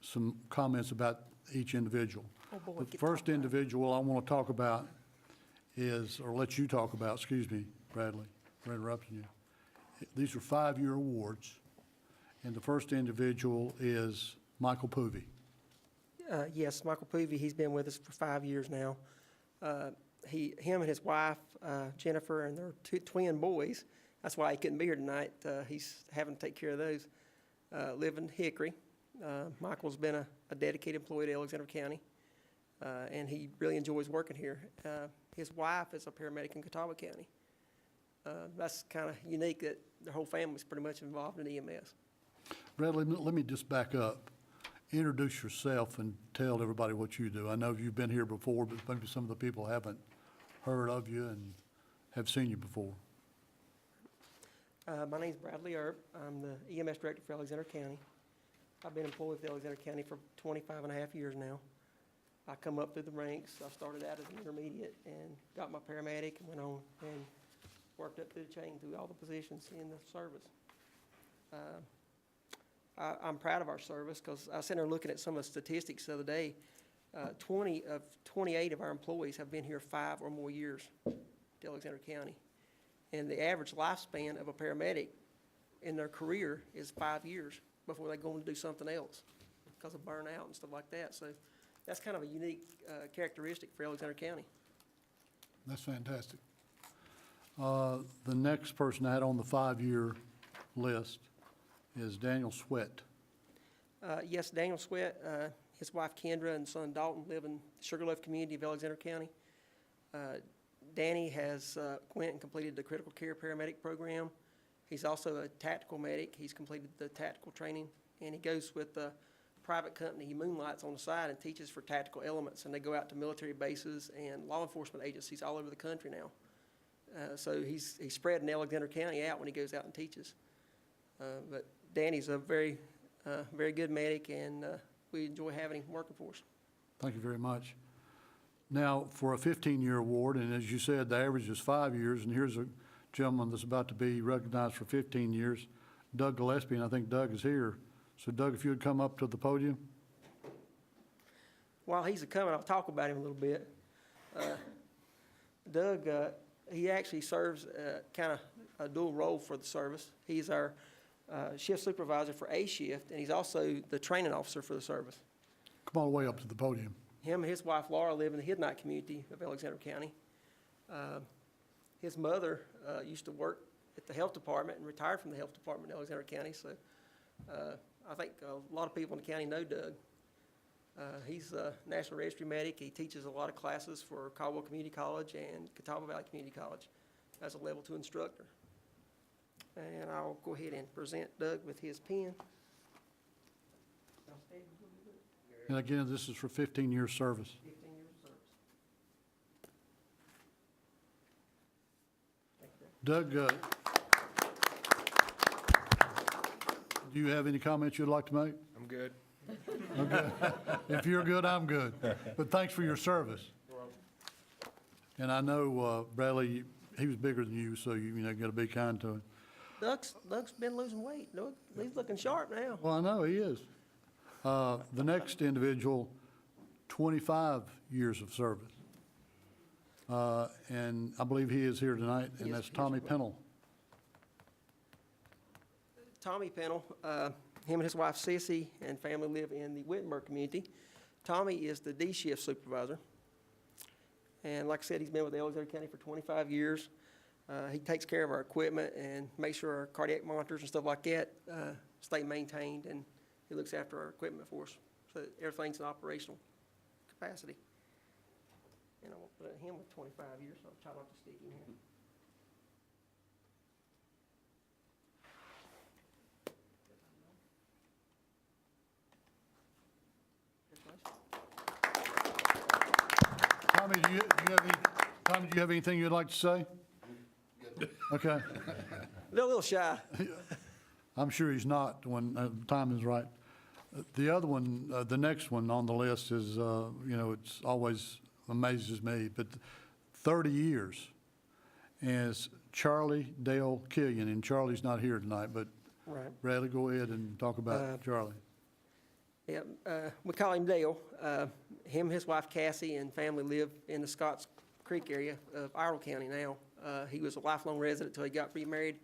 some comments about each individual. The first individual I want to talk about is, or let you talk about, excuse me, Bradley, for interrupting you. These are 5-year awards, and the first individual is Michael Poovey. Yes, Michael Poovey, he's been with us for 5 years now. Him and his wife, Jennifer, and their 2 twin boys, that's why he couldn't be here tonight. He's having to take care of those. Live in Hickory. Michael's been a dedicated employee to Alexander County, and he really enjoys working here. His wife is a paramedic in Catawba County. That's kind of unique that their whole family's pretty much involved in EMS. Bradley, let me just back up. Introduce yourself and tell everybody what you do. I know you've been here before, but maybe some of the people haven't heard of you and have seen you before. My name's Bradley Earp. I'm the EMS director for Alexander County. I've been employed with Alexander County for 25 and a half years now. I come up through the ranks. I started out as an intermediate and got my paramedic and went on and worked up through the chain through all the positions in the service. I'm proud of our service because I was sitting there looking at some of the statistics the other day. 28 of our employees have been here 5 or more years to Alexander County. And the average lifespan of a paramedic in their career is 5 years before they go on to do something else because of burnout and stuff like that. So that's kind of a unique characteristic for Alexander County. That's fantastic. The next person I had on the 5-year list is Daniel Sweat. Yes, Daniel Sweat, his wife Kendra and son Dalton live in the Sugarloaf community of Alexander County. Danny has went and completed the critical care paramedic program. He's also a tactical medic. He's completed the tactical training, and he goes with private company. He moonlights on the side and teaches for tactical elements, and they go out to military bases and law enforcement agencies all over the country now. So he's spreading Alexander County out when he goes out and teaches. But Danny's a very good medic, and we enjoy having him working for us. Thank you very much. Now, for a 15-year award, and as you said, the average is 5 years, and here's a gentleman that's about to be recognized for 15 years, Doug Gillespie, and I think Doug is here. So Doug, if you would come up to the podium. While he's coming, I'll talk about him a little bit. Doug, he actually serves kind of a dual role for the service. He's our shift supervisor for A shift, and he's also the training officer for the service. Come all the way up to the podium. Him and his wife Laura live in the Hidnight community of Alexander County. His mother used to work at the health department and retired from the health department in Alexander County, so I think a lot of people in the county know Doug. He's a National Registry medic. He teaches a lot of classes for Caldwell Community College and Catawba Valley Community College as a level 2 instructor. And I'll go ahead and present Doug with his pen. And again, this is for 15 years service. 15 years of service. Doug, do you have any comments you'd like to make? I'm good. Okay. If you're good, I'm good. But thanks for your service. And I know, Bradley, he was bigger than you, so you got to be kind to him. Doug's been losing weight. Doug, he's looking sharp now. Well, I know, he is. The next individual, 25 years of service. And I believe he is here tonight, and Yes, that's Tommy Pendle. Tommy Pendle, him and his wife Cvcc and family live in the Wittenberg community. Tommy is the D shift supervisor. And like I said, he's been with Alexander County for 25 years. He takes care of our equipment and makes sure our cardiac monitors and stuff like that stay maintained, and he looks after our equipment for us, so that everything's in operational capacity. And I won't put him with 25 years, so I'll try not to stick in here. Tommy, do you have anything you'd like to say? Okay. A little shy. I'm sure he's not when the time is right. The other one, the next one on the list is, it's always amazes me, but 30 years is Charlie Dale Killian, and Charlie's not here tonight, but Right. Bradley, go ahead and talk about Charlie. Yeah, we call him Dale. Him, his wife Cassie, and family live in the Scotts Creek area of Iredell County now. He was a lifelong resident until he got remarried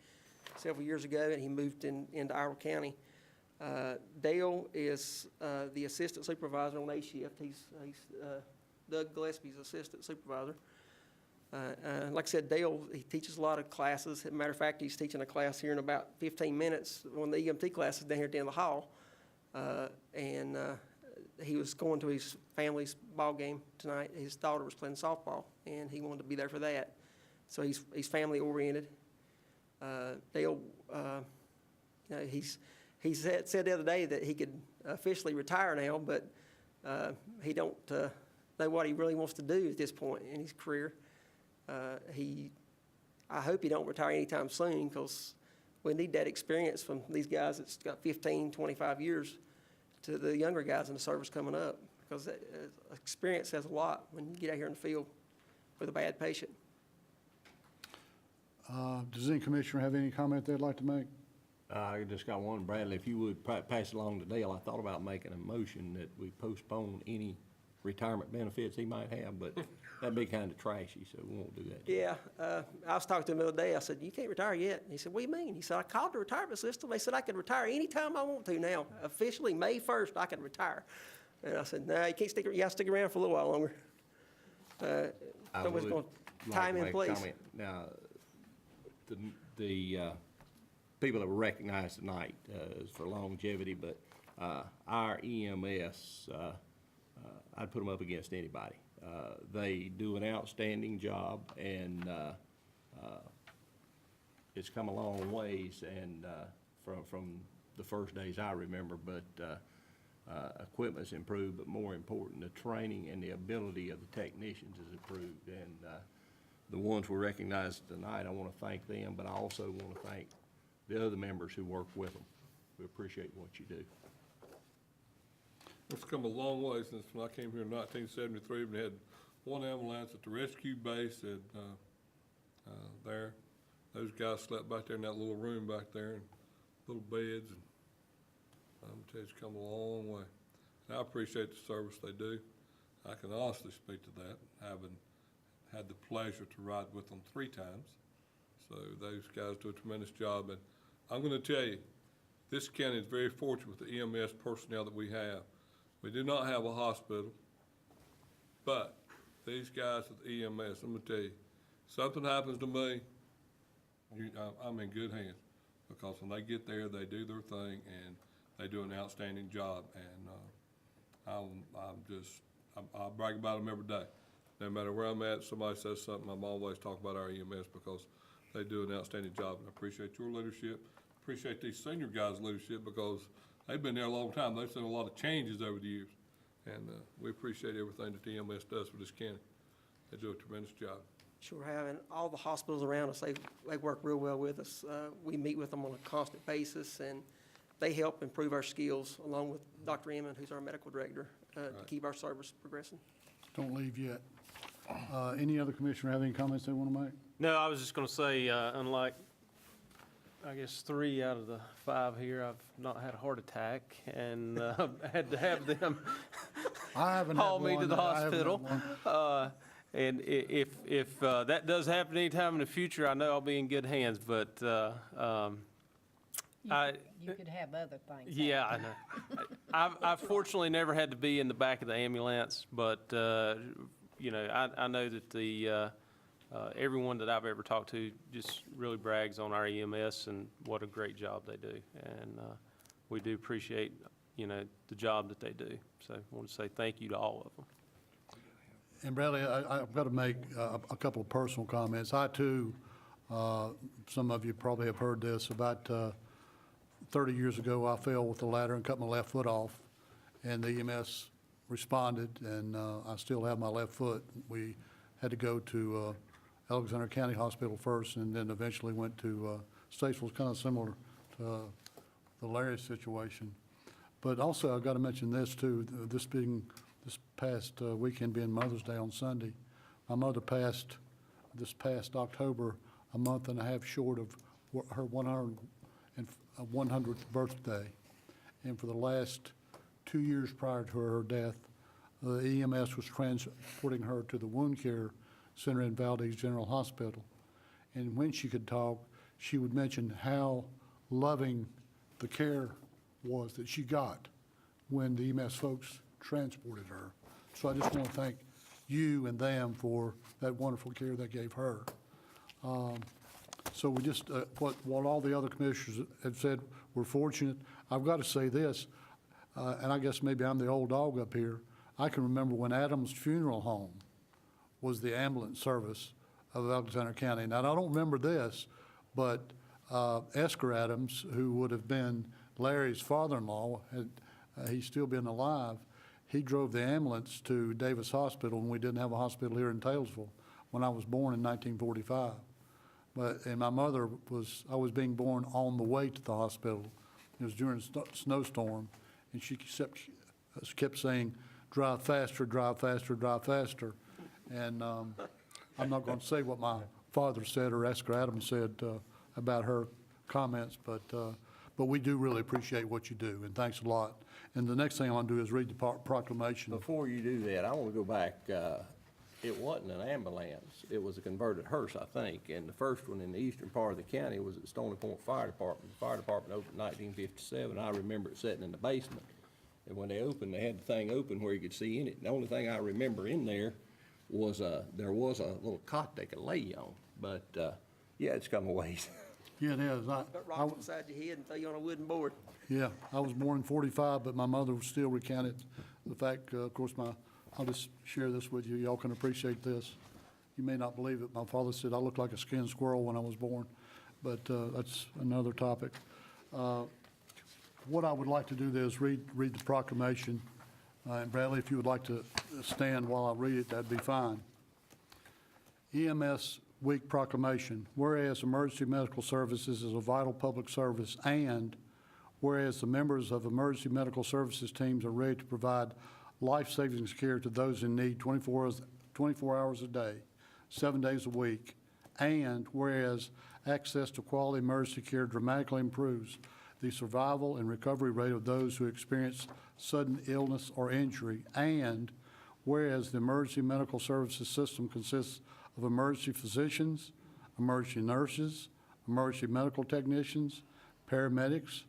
several years ago, and he moved into Iredell County. Dale is the assistant supervisor on A shift. He's Doug Gillespie's assistant supervisor. Like I said, Dale, he teaches a lot of classes. As a matter of fact, he's teaching a class here in about 15 minutes. One of the EMT classes down here at the end of the hall. He was going to his family's ball game tonight. His daughter was playing softball, and he wanted to be there for that. So he's family oriented. Dale, he said the other day that he could officially retire now, but he don't know what he really wants to do at this point in his career. I hope he don't retire anytime soon, because we need that experience from these guys that's got 15, 25 years to the younger guys in the service coming up, because experience says a lot when you get out here in the field with a bad patient. Does any commissioner have any comment they'd like to make? I just got one, Bradley. If you would pass it along to Dale, I thought about making a motion that we postpone any retirement benefits he might have, but that'd be kind of trashy, so we won't do that. Yeah, I was talking to him the other day. I said, "You can't retire yet." And he said, "What do you mean?" He said, "I called the retirement system. They said I could retire anytime I want to now. Officially, May 1st, I can retire." And I said, "No, you can't stick. You got to stick around for a little while longer." Somebody's going to time in place. Now, the people that were recognized tonight is for longevity, but our EMS, I'd put them up against anybody. They do an outstanding job, and it's come a long ways, and from the first days I remember, but equipment's improved, but more important, the training and the ability of the technicians is improved. And the ones we recognize tonight, I want to thank them, but I also want to thank the other members who work with them. We appreciate what you do. It's come a long way since when I came here in 1973. We had one ambulance at the rescue base at, there. Those guys slept back there in that little room back there, and little beds, and I'm tell you, it's come a long way. And I appreciate the service they do. I can honestly speak to that, having had the pleasure to ride with them 3 times. So those guys do a tremendous job, and I'm gonna tell you, this county is very fortunate with the EMS personnel that we have. We do not have a hospital, but these guys at the EMS, I'm gonna tell you, something happens to me, I'm in good hands, because when they get there, they do their thing, and they do an outstanding job, and I brag about them every day. No matter where I'm at, somebody says something, I'm always talking about our EMS, because they do an outstanding job, and I appreciate your leadership, appreciate these senior guys' leadership, because they've been there a long time. They've seen a lot of changes over the years, and we appreciate everything that the EMS does for this county. They do a tremendous job. Sure have, and all the hospitals around us, they work real well with us. We meet with them on a constant basis, and they help improve our skills, along with Dr. Emmond, who's our medical director, to keep our service progressing. Don't leave yet. Any other commissioner have any comments they want to make? No, I was just going to say, unlike, I guess, 3 out of the 5 here, I've not had a heart attack, and had to have them I haven't had haul me to one. the I haven't had hospital. one. And if that does happen anytime in the future, I know I'll be in good hands, but You could have other things. yeah, I know. I've fortunately never had to be in the back of the ambulance, but, you know, I know that the everyone that I've ever talked to just really brags on our EMS and what a great job they do. And we do appreciate, you know, the job that they do. So I want to say thank you to all of them. And Bradley, I've got to make a couple of personal comments. I too, some of you probably have heard this, about 30 years ago, I fell with the ladder and cut my left foot off, and the EMS responded, and I still have my left foot. We had to go to Alexander County Hospital first, and then eventually went to Statesville. It's kind of similar to the Larry situation. But also, I've got to mention this too, this past weekend being Mother's Day on Sunday. My mother passed this past October, a month and a half short of her 100th birthday. And for the last 2 years prior to her death, the EMS was transporting her to the wound care center in Valdez General Hospital. And when she could talk, she would mention how loving the care was that she got when the EMS folks transported her. So I just want to thank you and them for that wonderful care they gave her. So we just, what all the other commissioners have said, we're fortunate. I've got to say this, and I guess maybe I'm the old dog up here. I can remember when Adams Funeral Home was the ambulance service of Alexander County. Now, I don't remember this, but Esker Adams, who would have been Larry's father-in-law, had he still been alive, he drove the ambulance to Davis Hospital, and we didn't have a hospital here in Taylorsville when I was born in 1945. And my mother I was being born on the way to the hospital. It was during a snowstorm, and she kept saying, drive faster, drive faster, drive faster. And I'm not going to say what my father said or Esker Adams said about her comments, but we do really appreciate what you do, and thanks a lot. And the next thing I want to do is read the proclamation. Before you do that, I want to go back. It wasn't an ambulance. It was a converted hearse, I think. And the first one in the eastern part of the county was at the Stony Point Fire Department. The fire department opened in 1957. I remember it sitting in the basement. And when they opened, they had the thing open where you could see in it. And the only thing I remember in there was there was a little cot they could lay on. But, yeah, it's come a ways. Yeah, it is. Put rocks beside your head and throw you on a wooden board. Yeah, I was born in 45, but my mother still recounted the fact, of course, I'll just share this with you. Y'all can appreciate this. You may not believe it. My father said I looked like a skinned squirrel when I was born, but that's another topic. What I would like to do there is read the proclamation. And Bradley, if you would like to stand while I read it, that'd be fine. EMS Week Proclamation. Whereas emergency medical services is a vital public service, and whereas the members of emergency medical services teams are ready to provide life-saving care to those in need 24 hours a day, 7 days a week, and whereas access to quality emergency care dramatically improves the survival and recovery rate of those who experience sudden illness or injury, and whereas the emergency medical services system consists of emergency physicians, emergency nurses, emergency medical technicians, paramedics,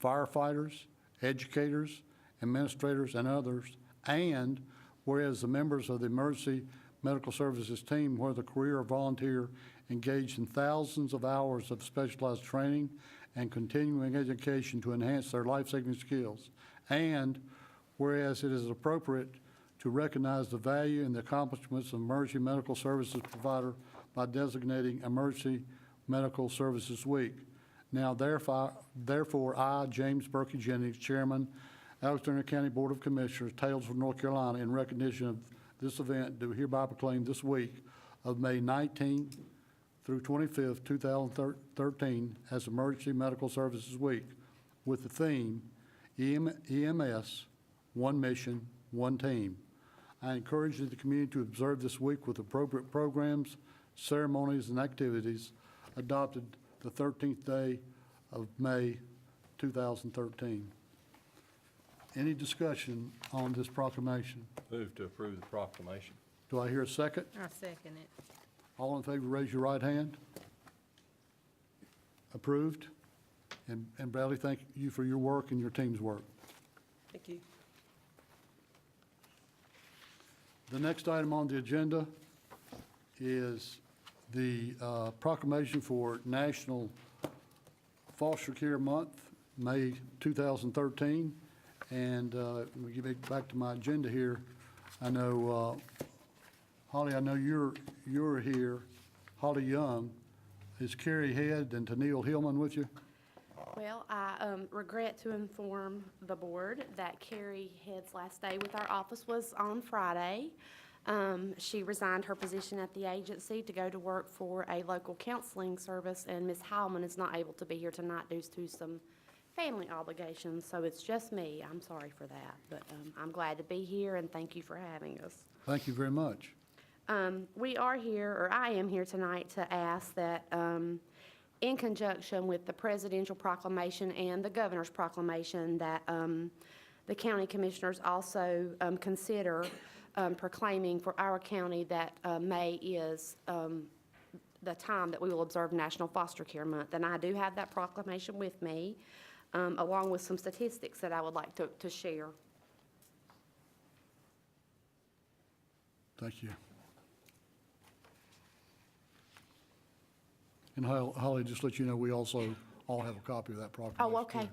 firefighters, educators, administrators, and others, and whereas the members of the emergency medical services team, whether career or volunteer, engaged in thousands of hours of specialized training and continuing education to enhance their life-saving skills, and whereas it is appropriate to recognize the value and the accomplishments of emergency medical services provider by designating Emergency Medical Services Week. Now, therefore, I, James Berkey Jennings, Chairman, Alexander County Board of Commissioners, Taylorsville, North Carolina, in recognition of this event, do hereby proclaim this week of May 19 through 25th, 2013, as Emergency Medical Services Week, with the theme, EMS, One Mission, One Team. I encourage the community to observe this week with appropriate programs, ceremonies, and activities adopted the 13th day of May 2013. Any discussion on this proclamation? Move to approve the proclamation. Do I hear a second? I second it. All in favor, raise your right hand. Approved. And Bradley, thank you for your work and your team's work. Thank you. The next item on the agenda is the proclamation for National Foster Care Month, May 2013. And we get back to my agenda here. I know, Holly, I know you're here. Holly Young. Is Carrie Head and Tennille Hillman with you? Well, I regret to inform the board that Carrie Head's last day with our office was on Friday. She resigned her position at the agency to go to work for a local counseling service, and Ms. Howman is not able to be here tonight due to some family obligations, so it's just me. I'm sorry for that, but I'm glad to be here, and thank you for having us. Thank you very much. We are here, or I am here tonight to ask that in conjunction with the presidential proclamation and the governor's proclamation that the county commissioners also consider proclaiming for our county that May is the time that we will observe National Foster Care Month. And I do have that proclamation with me, along with some statistics that I would like to share. Thank you. And Holly, just let you know, we also all have a copy of that proclamation. Oh, okay.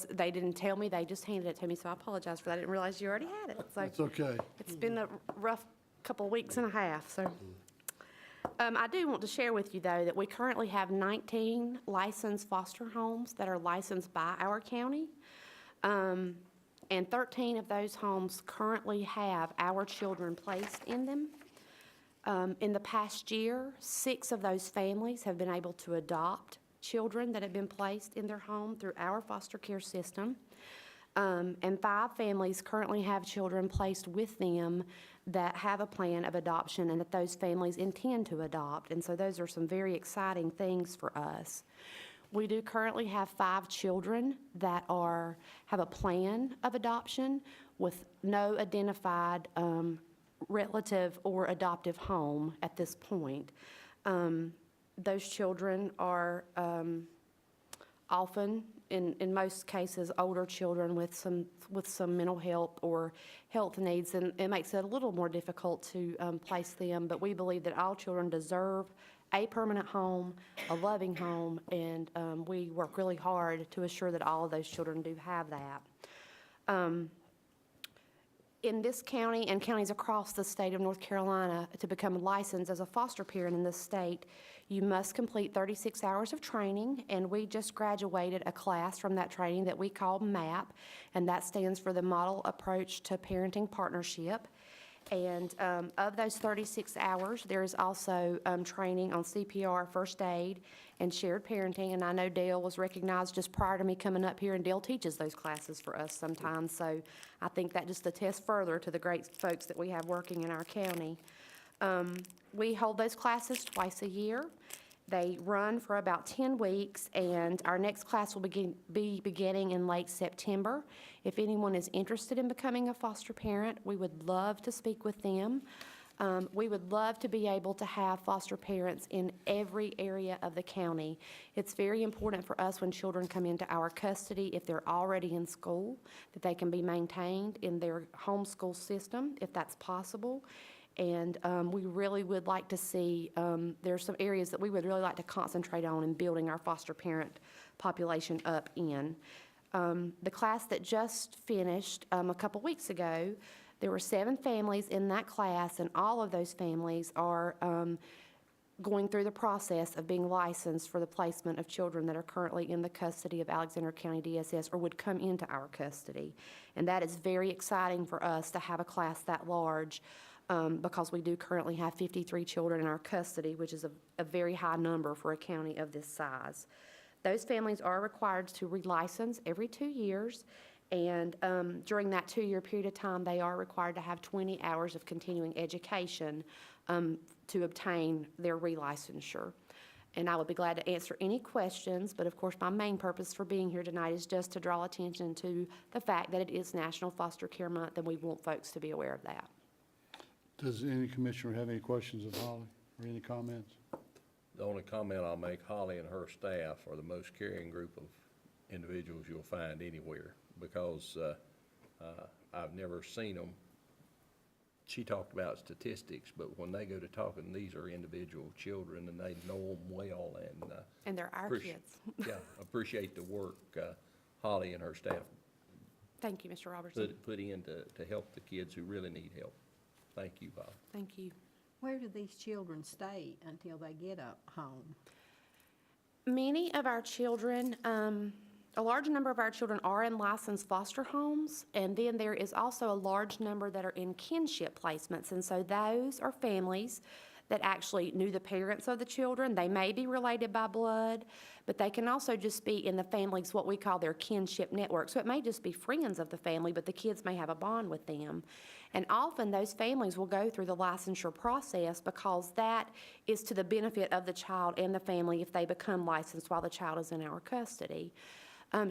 They didn't tell me, they just handed it to me, so I apologize for that. I didn't realize you already had it. So It's okay. it's been a rough couple of weeks and a half, so. I do want to share with you, though, that we currently have 19 licensed foster homes that are licensed by our county. And 13 of those homes currently have our children placed in them. In the past year, 6 of those families have been able to adopt children that have been placed in their home through our foster care system. And 5 families currently have children placed with them that have a plan of adoption and that those families intend to adopt. And so those are some very exciting things for us. We do currently have 5 children that have a plan of adoption with no identified relative or adoptive home at this point. Those children are often, in most cases, older children with some mental health or health needs, and it makes it a little more difficult to place them. But we believe that all children deserve a permanent home, a loving home, and we work really hard to assure that all of those children do have that. in this county and counties across the state of North Carolina, to become licensed as a foster parent in this state, you must complete 36 hours of training, and we just graduated a class from that training that we call MAP, and that stands for the Model Approach to Parenting Partnership. And of those 36 hours, there is also training on CPR, first aid, and shared parenting. And I know Dale was recognized just prior to me coming up here, and Dale teaches those classes for us sometimes. So I think that just attests further to the great folks that we have working in our county. We hold those classes twice a year. They run for about 10 weeks, and our next class will be beginning in late September. If anyone is interested in becoming a foster parent, we would love to speak with them. We would love to be able to have foster parents in every area of the county. It's very important for us when children come into our custody, if they're already in school, that they can be maintained in their home school system, if that's possible. And we really would like to see, there are some areas that we would really like to concentrate on in building our foster parent population up in. The class that just finished a couple weeks ago, there were 7 families in that class, and all of those families are going through the process of being licensed for the placement of children that are currently in the custody of Alexander County DSS or would come into our custody. And that is very exciting for us to have a class that large, because we do currently have 53 children in our custody, which is a very high number for a county of this size. Those families are required to relicense every 2 years, and during that 2-year period of time, they are required to have 20 hours of continuing education to obtain their relicensure. And I would be glad to answer any questions, but of course, my main purpose for being here tonight is just to draw attention to the fact that it is National Foster Care Month, and we want folks to be aware of that. Does any commissioner have any questions of Holly or any comments? The only comment I'll make, Holly and her staff are the most caring group of individuals you'll find anywhere, because I've never seen them. She talked about statistics, but when they go to talking, these are individual children, and they know them well. And they're our kids. Yeah, appreciate the work Holly and her staff Thank you, Mr. Robertson. put in to help the kids who really need help. Thank you, Bob. Thank you. Where do these children stay until they get a home? Many of our children, a large number of our children are in licensed foster homes, and then there is also a large number that are in kinship placements. And so those are families that actually knew the parents of the children. They may be related by blood, but they can also just be in the family's, what we call their kinship network. So it may just be friends of the family, but the kids may have a bond with them. And often those families will go through the licensure process because that is to the benefit of the child and the family if they become licensed while the child is in our custody.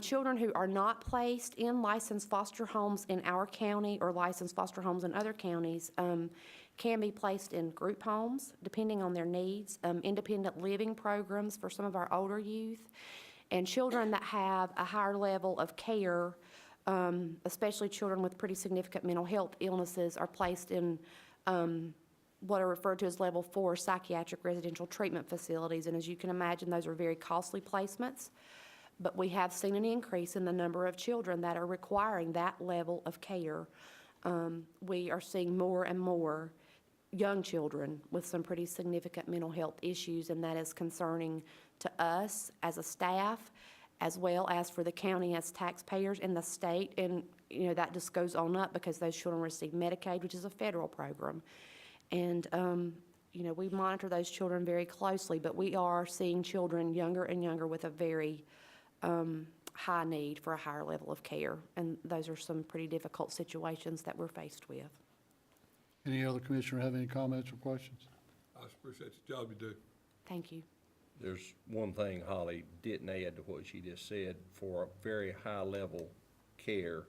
Children who are not placed in licensed foster homes in our county or licensed foster homes in other counties can be placed in group homes, depending on their needs, independent living programs for some of our older youth, and children that have a higher level of care, especially children with pretty significant mental health illnesses, are placed in what are referred to as level 4 psychiatric residential treatment facilities. And as you can imagine, those are very costly placements. But we have seen an increase in the number of children that are requiring that level of care. We are seeing more and more young children with some pretty significant mental health issues, and that is concerning to us as a staff, as well as for the county as taxpayers and the state. And, you know, that just goes on up because those children receive Medicaid, which is a federal program. And, you know, we monitor those children very closely, but we are seeing children younger and younger with a very high need for a higher level of care. And those are some pretty difficult situations that we're faced with. Any other commissioner have any comments or questions? I appreciate the job you do. Thank you. There's one thing Holly didn't add to what she just said. For a very high-level care,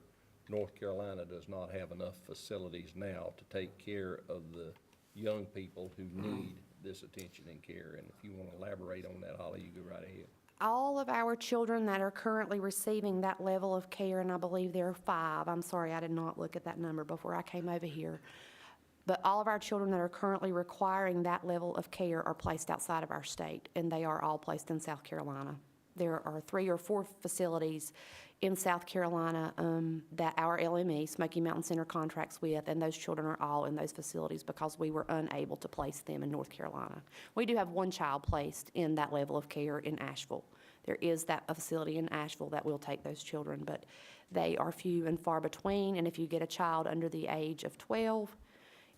North Carolina does not have enough facilities now to take care of the young people who need this attention and care. And if you want to elaborate on that, Holly, you go right ahead. All of our children that are currently receiving that level of care, and I believe there are 5, I'm sorry, I did not look at that number before I came over here, but all of our children that are currently requiring that level of care are placed outside of our state, and they are all placed in South Carolina. There are 3 or 4 facilities in South Carolina that our LME, Smoky Mountain Center, contracts with, and those children are all in those facilities because we were unable to place them in North Carolina. We do have one child placed in that level of care in Asheville. There is a facility in Asheville that will take those children, but they are few and far between, and if you get a child under the age of 12,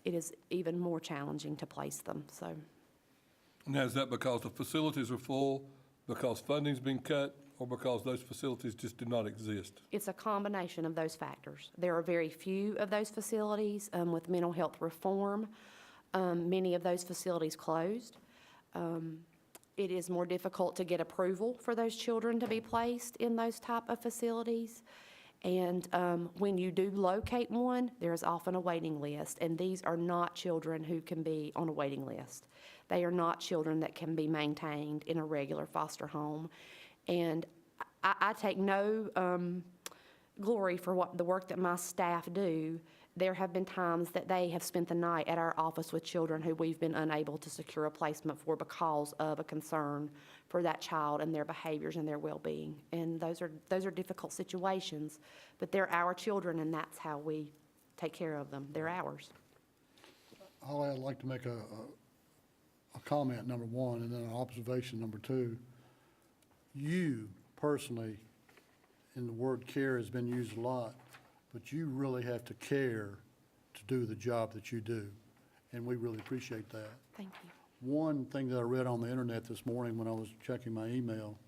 it is even more challenging to place them, so. Now, is that because the facilities are full, because funding's been cut, or because those facilities just do not exist? It's a combination of those factors. There are very few of those facilities with mental health reform. Many of those facilities closed. It is more difficult to get approval for those children to be placed in those type of facilities. And when you do locate one, there is often a waiting list, and these are not children who can be on a waiting list. They are not children that can be maintained in a regular foster home. And I take no glory for the work that my staff do. There have been times that they have spent the night at our office with children who we've been unable to secure a placement for because of a concern for that child and their behaviors and their well-being. And those are difficult situations, but they're our children, and that's how we take care of them. They're ours. Holly, I'd like to make a comment, number one, and then an observation, number two. You personally, and the word care has been used a lot, but you really have to care to do the job that you do, and we really appreciate that. Thank you. One thing that I read on the internet this morning when I was checking my email,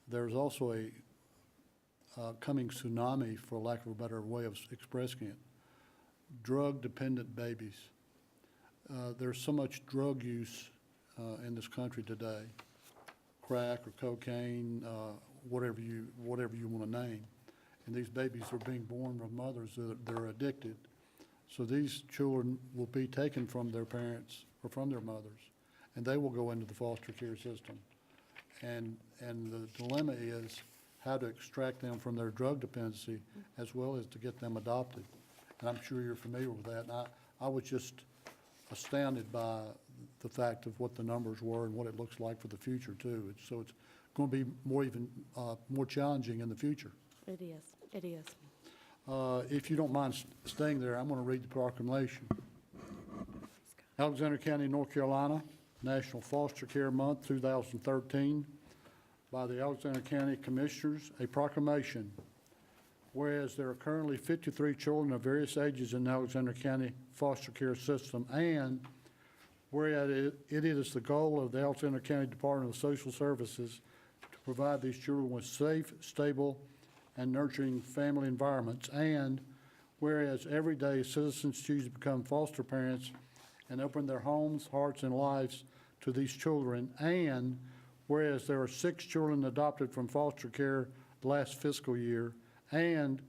there's also a coming tsunami, for lack of a better way of expressing it, drug-dependent babies. There's so much drug use in this country today, crack or cocaine, whatever you want to name. And these babies are being born from mothers that are addicted. So these children will be taken from their parents or from their mothers, and they will go into the foster care system. And the dilemma is how to extract them from their drug dependency as well as to get them adopted. And I'm sure you're familiar with that. And I was just astounded by the fact of what the numbers were and what it looks like for the future too. So it's going to be more challenging in the future. It is. It is. If you don't mind staying there, I'm going to read the proclamation. Alexander County, North Carolina, National Foster Care Month 2013, by the Alexander County Commissioners, a proclamation. Whereas there are currently 53 children of various ages in the Alexander County foster care system, and whereas it is the goal of the Alexander County Department of Social Services to provide these children with safe, stable, and nurturing family environments, and whereas every day citizens choose to become foster parents and open their homes, hearts, and lives to these children, and whereas there are 6 children adopted from foster care last fiscal year, and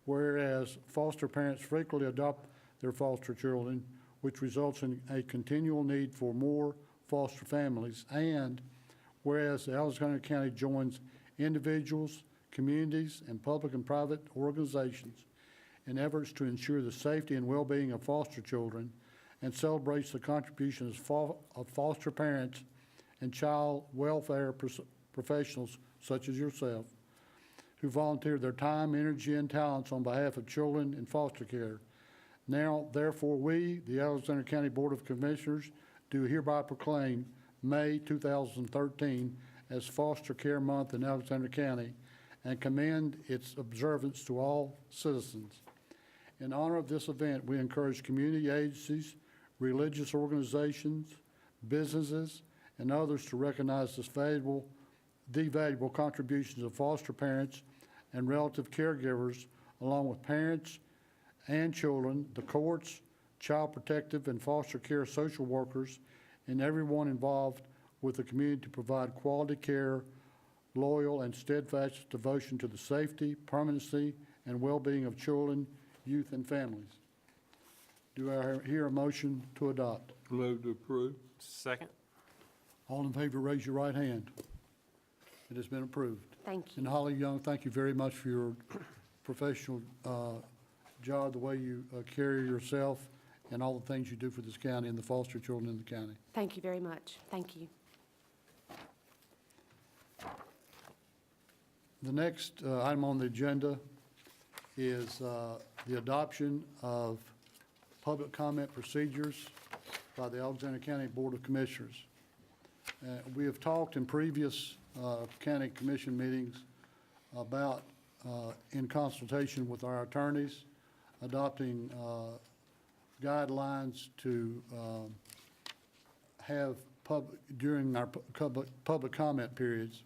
whereas foster parents frequently adopt their foster children, which results in a continual need for more foster families, and whereas the Alexander County joins individuals, communities, and public and private organizations in efforts to ensure the safety and well-being of foster children, and celebrates the contributions of foster parents and child welfare professionals such as yourself, who volunteer their time, energy, and talents on behalf of children in foster care. Now, therefore, we, the Alexander County Board of Commissioners, do hereby proclaim May 2013 as Foster Care Month in Alexander County and commend its observance to all citizens. In honor of this event, we encourage community agencies, religious organizations, businesses, and others to recognize the valuable contributions of foster parents and relative caregivers, along with parents and children, the courts, child protective and foster care social workers, and everyone involved with the community to provide quality care, loyal and steadfast devotion to the safety, permanency, and well-being of children, youth, and families. Do I hear a motion to adopt? Move to approve. Second? All in favor, raise your right hand. It has been approved. Thank you. And Holly Young, thank you very much for your professional job, the way you carry yourself, and all the things you do for this county and the foster children in the county. Thank you very much. Thank you. The next item on the agenda is the adoption of public comment procedures by the Alexander County Board of Commissioners. We have talked in previous county commission meetings about, in consultation with our attorneys, adopting guidelines to have during our public comment periods.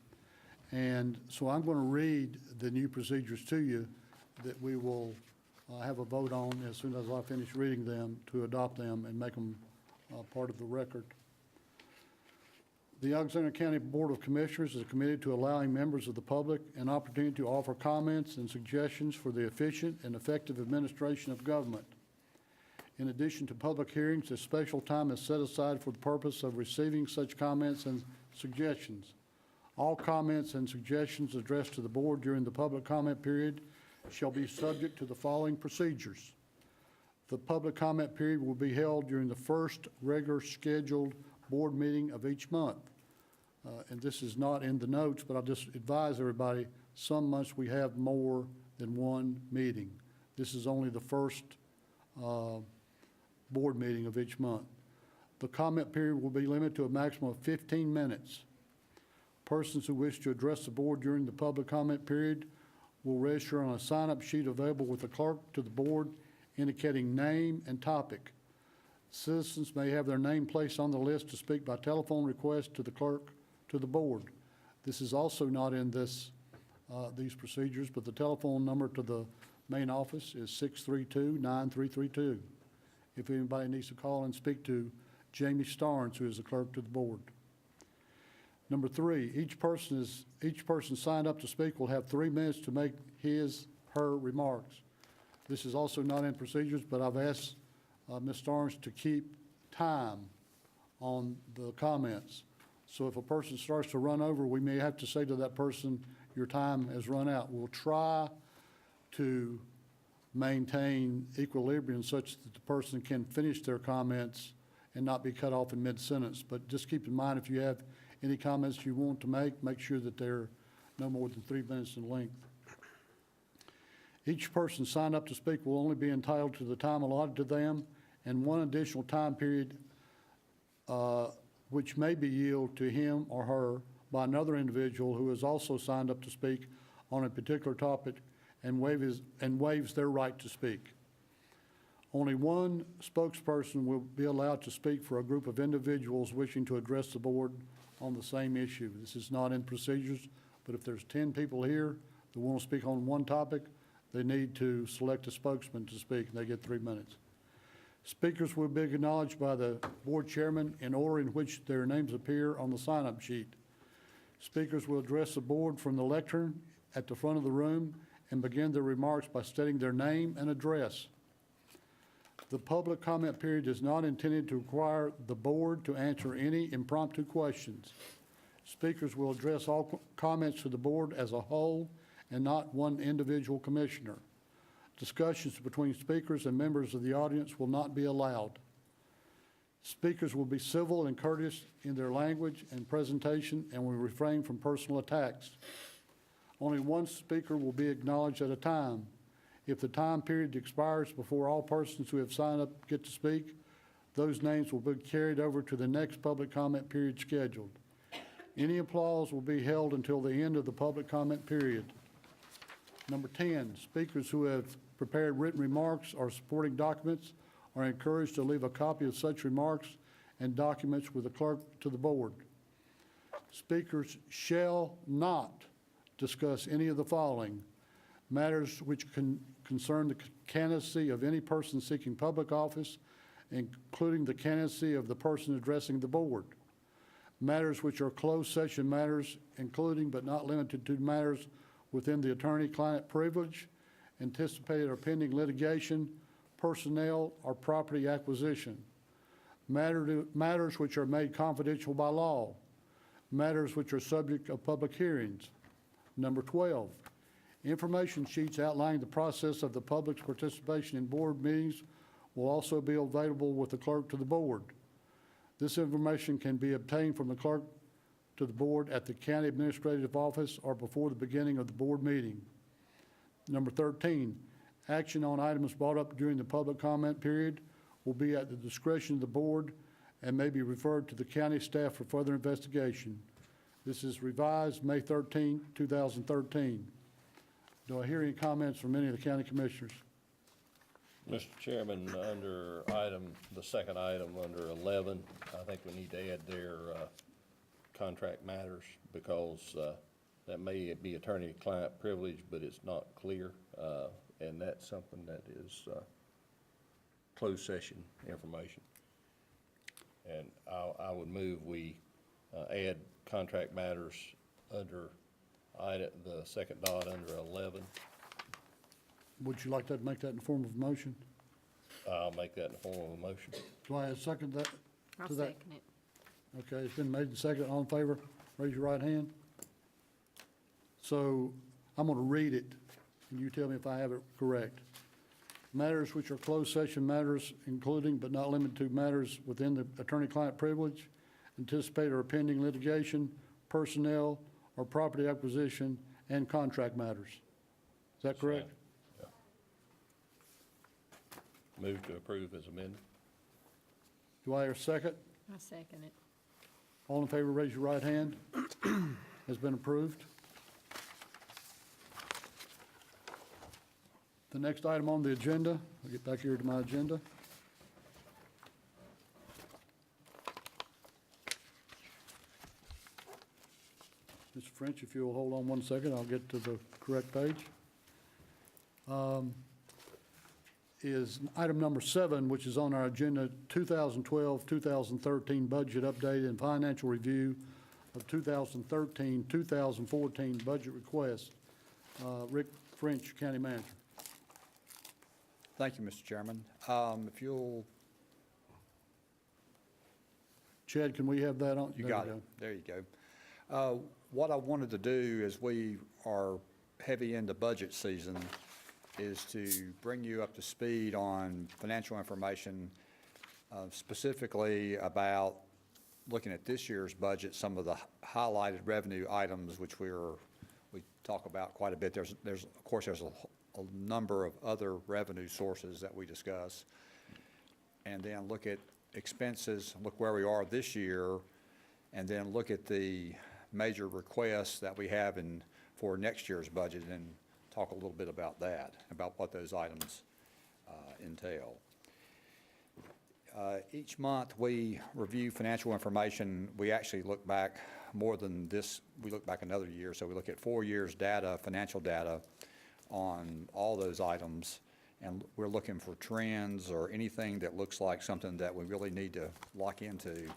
And so I'm going to read the new procedures to you that we will have a vote on as soon as I finish reading them to adopt them and make them part of the record. The Alexander County Board of Commissioners is committed to allowing members of the public an opportunity to offer comments and suggestions for the efficient and effective administration of government. In addition to public hearings, a special time is set aside for the purpose of receiving such comments and suggestions. All comments and suggestions addressed to the board during the public comment period shall be subject to the following procedures. The public comment period will be held during the first regular scheduled board meeting of each month. And this is not in the notes, but I'll just advise everybody, some months we have more than one meeting. This is only the first board meeting of each month. The comment period will be limited to a maximum of 15 minutes. Persons who wish to address the board during the public comment period will register on a sign-up sheet available with the clerk to the board indicating name and topic. Citizens may have their name placed on the list to speak by telephone request to the clerk to the board. This is also not in these procedures, but the telephone number to the main office is 632-9332. If anybody needs to call and speak to Jamie Starnes, who is the clerk to the board. Number 3, each person signed up to speak will have 3 minutes to make her remarks. This is also not in procedures, but I've asked Ms. Starnes to keep time on the comments. So if a person starts to run over, we may have to say to that person, your time has run out. We'll try to maintain equilibrium such that the person can finish their comments and not be cut off in mid-sentence. But just keep in mind, if you have any comments you want to make sure that they're no more than 3 minutes in length. Each person signed up to speak will only be entitled to the time allotted to them and one additional time period which may be yielded to him or her by another individual who has also signed up to speak on a particular topic and waives their right to speak. Only one spokesperson will be allowed to speak for a group of individuals wishing to address the board on the same issue. This is not in procedures, but if there's 10 people here that want to speak on one topic, they need to select a spokesman to speak, and they get 3 minutes. Speakers will be acknowledged by the board chairman in order in which their names appear on the sign-up sheet. Speakers will address the board from the lectern at the front of the room and begin their remarks by stating their name and address. The public comment period is not intended to require the board to answer any impromptu questions. Speakers will address all comments to the board as a whole and not one individual commissioner. Discussions between speakers and members of the audience will not be allowed. Speakers will be civil and courteous in their language and presentation and will refrain from personal attacks. Only one speaker will be acknowledged at a time. If the time period expires before all persons who have signed up get to speak, those names will be carried over to the next public comment period scheduled. Any applause will be held until the end of the public comment period. Number 10, speakers who have prepared written remarks or supporting documents are encouraged to leave a copy of such remarks and documents with the clerk to the board. Speakers shall not discuss any of the following: matters which concern the candidacy of any person seeking public office, including the candidacy of the person addressing the board; matters which are closed session matters, including but not limited to matters within the attorney-client privilege, anticipated or pending litigation, personnel, or property acquisition; matters which are made confidential by law; matters which are subject of public hearings. Number 12, information sheets outlining the process of the public's participation in board meetings will also be available with the clerk to the board. This information can be obtained from the clerk to the board at the county administrative office or before the beginning of the board meeting. Number 13, action on items brought up during the public comment period will be at the discretion of the board and may be referred to the county staff for further investigation. This is revised May 13, 2013. Do I hear any comments from any of the county commissioners? Mr. Chairman, under the second item, under 11, I think we need to add their contract matters because that may be attorney-client privilege, but it's not clear, and that's something that is closed session information. And I would move we add contract matters under the second dot under 11. Would you like to make that in the form of a motion? I'll make that in the form of a motion. Do I second that? I'll to that? second it. Okay, it's been made and seconded. All in favor, raise your right hand. So I'm going to read it, and you tell me if I have it correct. Matters which are closed session matters, including but not limited to matters within the attorney-client privilege, anticipated or pending litigation, personnel or property acquisition, and contract matters. Is that correct? Yeah. Move to approve as amended. Do I hear a second? I second it. All in favor, raise your right hand. Has been approved. The next item on the agenda, I'll get back here to my agenda. Mr. French, if you'll hold on one second, I'll get to the correct page. Is item number 7, which is on our agenda, 2012-2013 budget update and financial review of 2013-2014 budget request. Rick French, County Manager. Thank you, Mr. Chairman. If you'll, Chad, can we have that on? you There we got go. it. There you go. What I wanted to do is we are heavy into budget season is to bring you up to speed on financial information, specifically about looking at this year's budget, some of the highlighted revenue items, which we talk about quite a bit. There's of course, there's a number of other revenue sources that we discuss, and then look at expenses, look where we are this year, and then look at the major requests that we have for next year's budget and talk a little bit about that, about what those items entail. Each month we review financial information. We actually look back more than this. We look back another year, so we look at 4 years data, financial data on all those items, and we're looking for trends or anything that looks like something that we really need to lock into.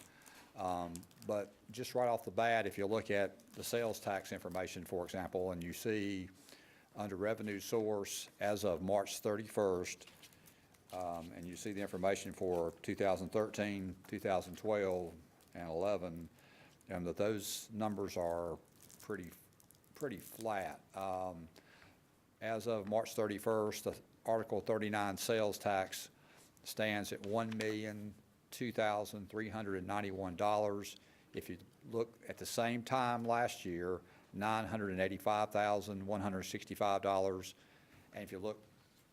But just right off the bat, if you look at the sales tax information, for example, and you see under revenue source as of March 31st, and you see the information for 2013, 2012, and 11, and that those numbers are pretty flat. As of March 31st, the Article 39 sales tax stands at $1,002,391. If you look at the same time last year, $985,165. And if you look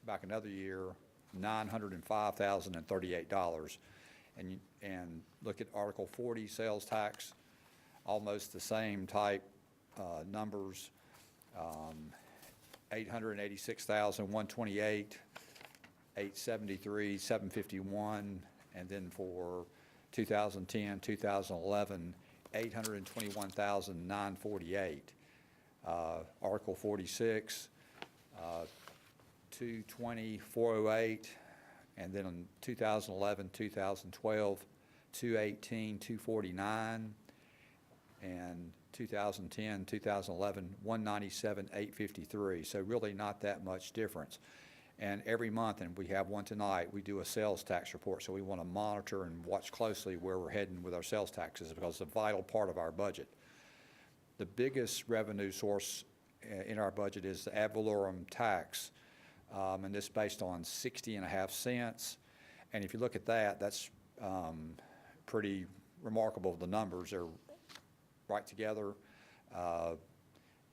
back another year, $905,038. And look at Article 40 sales tax, almost the same type numbers. 886,128, 873, 751, and then for 2010, 2011, 821,948. Article 46, 220, 408, and then in 2011, 2012, 218, 249, and 2010, 2011, 197, 853. So really not that much difference. And every month, and we have one tonight, we do a sales tax report. So we want to monitor and watch closely where we're heading with our sales taxes because it's a vital part of our budget. The biggest revenue source in our budget is the ad valorem tax, and this is based on 60.5 cents. And if you look at that, that's pretty remarkable. The numbers are right together.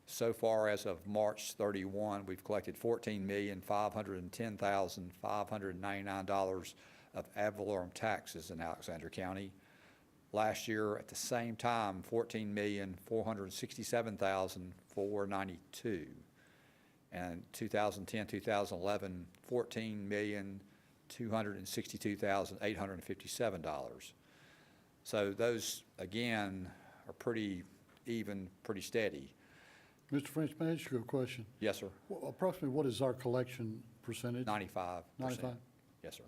So far, as of March 31, we've collected $14,510,599 of ad valorem taxes in Alexander County. Last year, at the same time, $14,467,492. And 2010, 2011, $14,262,857. So those, again, are pretty even, pretty steady. Mr. French, may I ask you a question? Yes, sir. Approximately what is our collection percentage? 95%. 95? Yes, sir.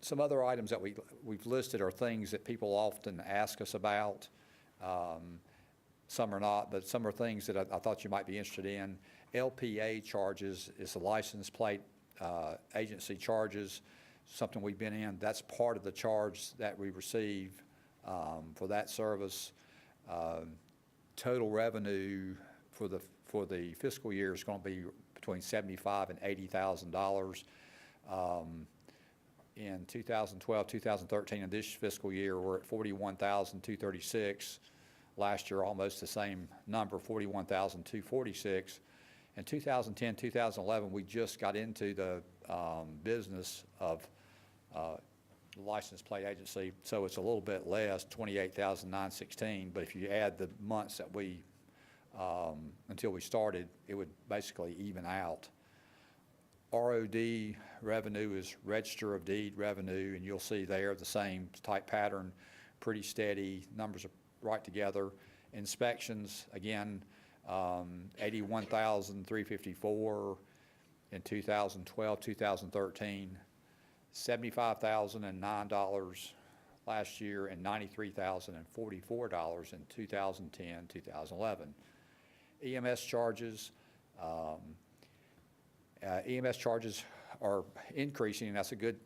Some other items that we've listed are things that people often ask us about. Some are not, but some are things that I thought you might be interested in. Lpa Charges is the license plate agency charges, something we've been in. That's part of the charge that we receive for that service. Total revenue for the fiscal year is going to be between $75,000 and $80,000. In 2012, 2013, and this fiscal year, we're at $41,236. Last year, almost the same number, $41,246. In 2010, 2011, we just got into the business of the license plate agency, so it's a little bit less, $28,916. But if you add the months that we, until we started, it would basically even out. ROD revenue is Register of Deed revenue, and you'll see there the same type pattern, pretty steady. Numbers are right together. Inspections, again, 81,354 in 2012, 2013, $75,009 last year, and $93,044 in 2010, 2011. EMS charges. EMS charges are increasing, and that's good.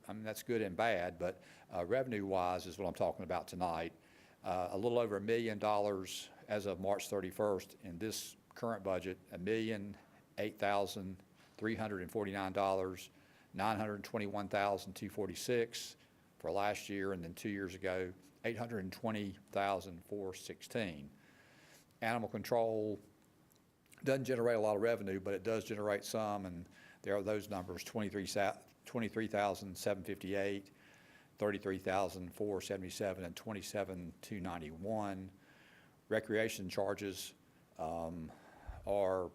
I mean, that's good and bad, but revenue-wise is what I'm talking about tonight. A little over $1 million as of March 31st in this current budget, $1,008,349, $921,246 for last year, and then 2 years ago, $820,416. Animal control doesn't generate a lot of revenue, but it does generate some, and there are those numbers: $23,758, $33,477, and $27,291. Recreation charges are,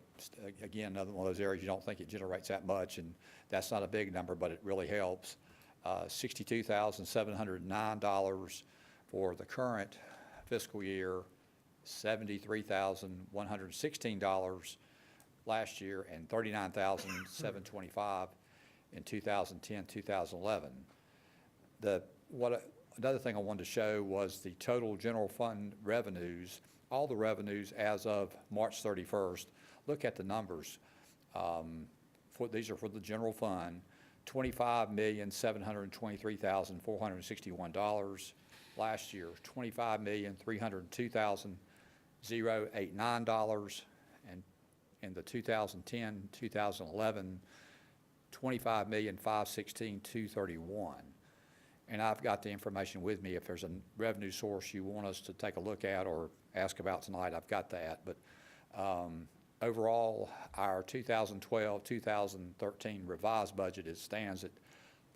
again, another one of those areas you don't think it generates that much, and that's not a big number, but it really helps. $62,709 for the current fiscal year, $73,116 last year, and $39,725 in 2010, 2011. Another thing I wanted to show was the total general fund revenues, all the revenues as of March 31st. Look at the numbers. These are for the general fund: $25,723,461 last year, $25,302,089, and in the 2010, 2011, $25,516,231. And I've got the information with me. If there's a revenue source you want us to take a look at or ask about tonight, I've got that. But overall, our 2012, 2013 revised budget stands at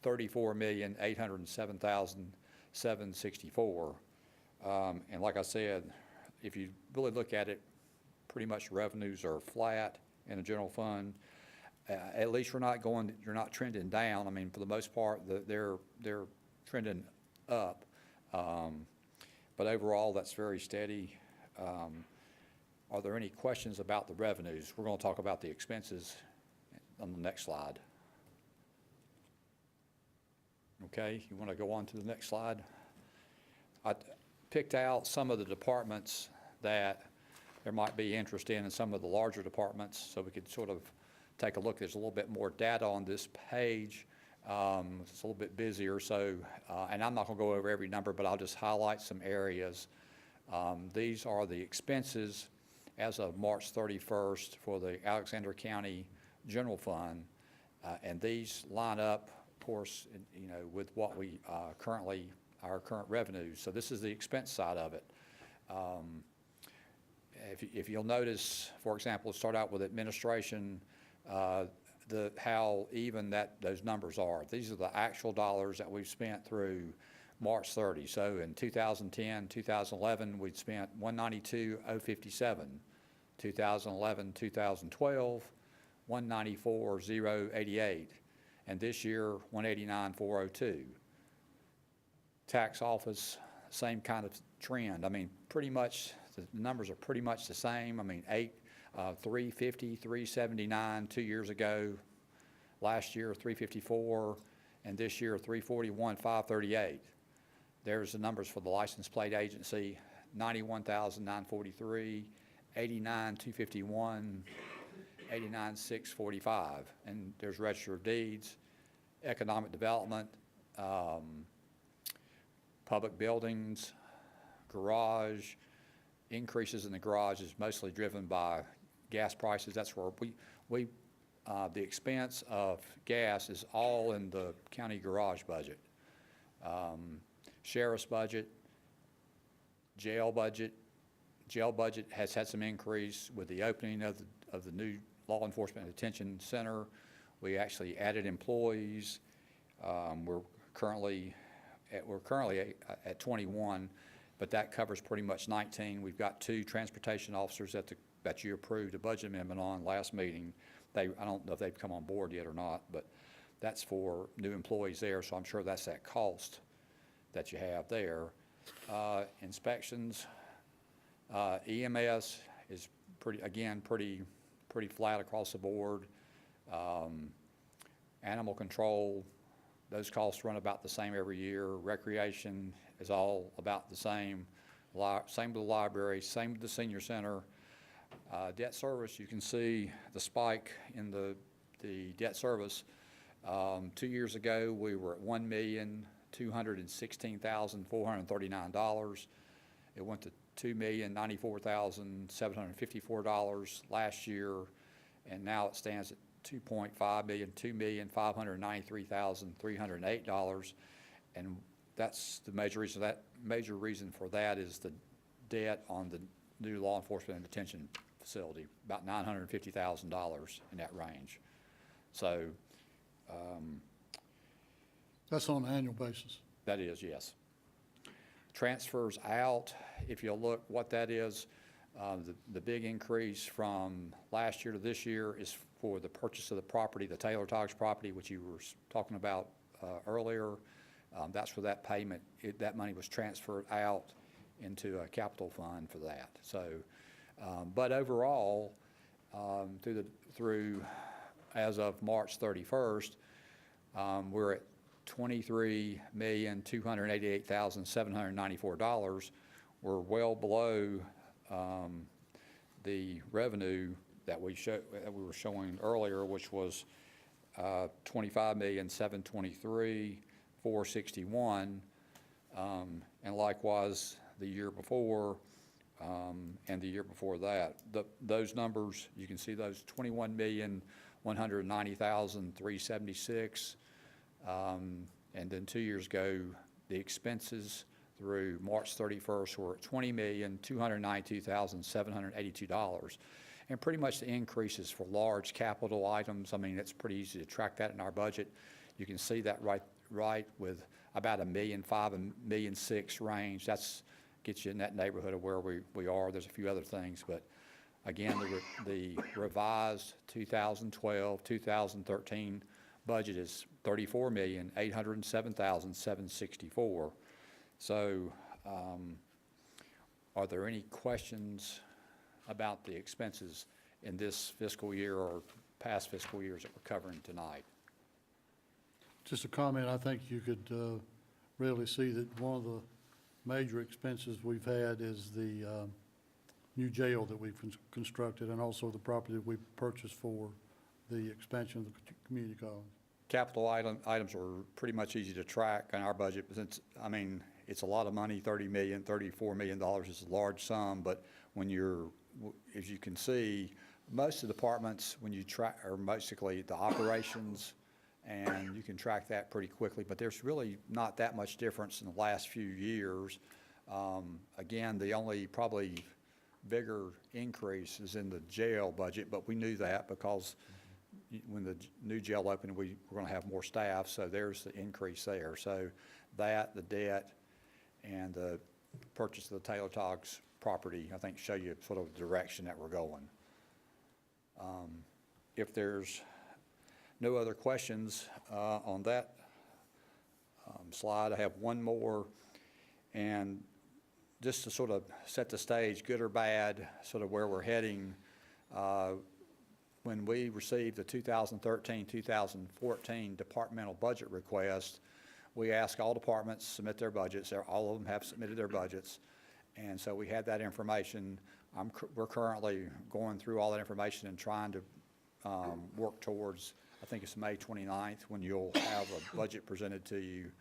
$34,807,764. And like I said, if you really look at it, pretty much revenues are flat in the general fund. At least you're not trending down. I mean, for the most part, they're trending up. But overall, that's very steady. Are there any questions about the revenues? We're going to talk about the expenses on the next slide. Okay, you want to go on to the next slide? I picked out some of the departments that there might be interest in, and some of the larger departments, so we could sort of take a look. There's a little bit more data on this page. It's a little bit busier, so, and I'm not going to go over every number, but I'll just highlight some areas. These are the expenses as of March 31st for the Alexander County General Fund, and these line up, of course, with what we our current revenues. So this is the expense side of it. If you'll notice, for example, start out with administration, how even those numbers are. These are the actual dollars that we've spent through March 30. So in 2010, 2011, we'd spent 192,057. 2011, 2012, 194,088. And this year, 189,402. Tax office, same kind of trend. I mean, pretty much, the numbers are pretty much the same. I mean, 350, 379 2 years ago. Last year, 354, and this year, 341, 538. There's the numbers for the license plate agency, 91,943, 89,251, 89,645. And there's register of deeds, economic development, public buildings, garage. Increases in the garage is mostly driven by gas prices. That's where the expense of gas is all in the county garage budget. Sheriff's budget, jail budget. Jail budget has had some increase with the opening of the new law enforcement detention center. We actually added employees. We're currently at 21, but that covers pretty much 19. We've got 2 transportation officers that you approved a budget amendment on last meeting. I don't know if they've come on board yet or not, but that's for new employees there, so I'm sure that's that cost that you have there. Inspections, EMS is pretty flat across the board. Animal control, those costs run about the same every year. Recreation is all about the same. Same with the library, same with the senior center. Debt service, you can see the spike in the debt service. 2 years ago, we were at $1,216,439. It went to $2,094,754 last year, and now it stands at $2.5 million, $2,593,308. And that's the major reason. Major reason for that is the debt on the new law enforcement and detention facility, about $950,000 in that range. So That's on an annual basis. that is, yes. Transfers out, if you look what that is, the big increase from last year to this year is for the purchase of the property, the Taylor Togs property, which you were talking about earlier. That's where that payment, that money was transferred out into a capital fund for that. So, but overall, through as of March 31st, we're at $23,288,794. We're well below the revenue that we were showing earlier, which was $25,723,461, and likewise the year before and the year before that. Those numbers, you can see those, $21,190,376, and then 2 years ago, the expenses through March 31st were at $20,292,782. And pretty much the increases for large capital items, I mean, it's pretty easy to track that in our budget. You can see that right with about $1.5 million, $1.6 million range. That's gets you in that neighborhood of where we are. There's a few other things, but again, the revised 2012, 2013 budget is $34,807,764. So are there any questions about the expenses in this fiscal year or past fiscal years that we're covering tonight? Just a comment, I think you could really see that one of the major expenses we've had is the new jail that we've constructed, and also the property that we purchased for the expansion of the community college. Capital items are pretty much easy to track in our budget, but since, I mean, it's a lot of money. $34 million is a large sum, but when as you can see, most of the departments, when you track, are basically the operations, and you can track that pretty quickly, but there's really not that much difference in the last few years. Again, the only probably bigger increase is in the jail budget, but we knew that because when the new jail opened, we were going to have more staff, so there's the increase there. So that, the debt, and the purchase of the Taylor Togs property, I think, show you sort of the direction that we're going. If there's no other questions on that slide, I have one more. And just to sort of set the stage, good or bad, sort of where we're heading, when we received the 2013-2014 departmental budget request, we asked all departments to submit their budgets. All of them have submitted their budgets. And so we had that information. We're currently going through all that information and trying to work towards, I think it's May 29th, when you'll have a budget presented to you.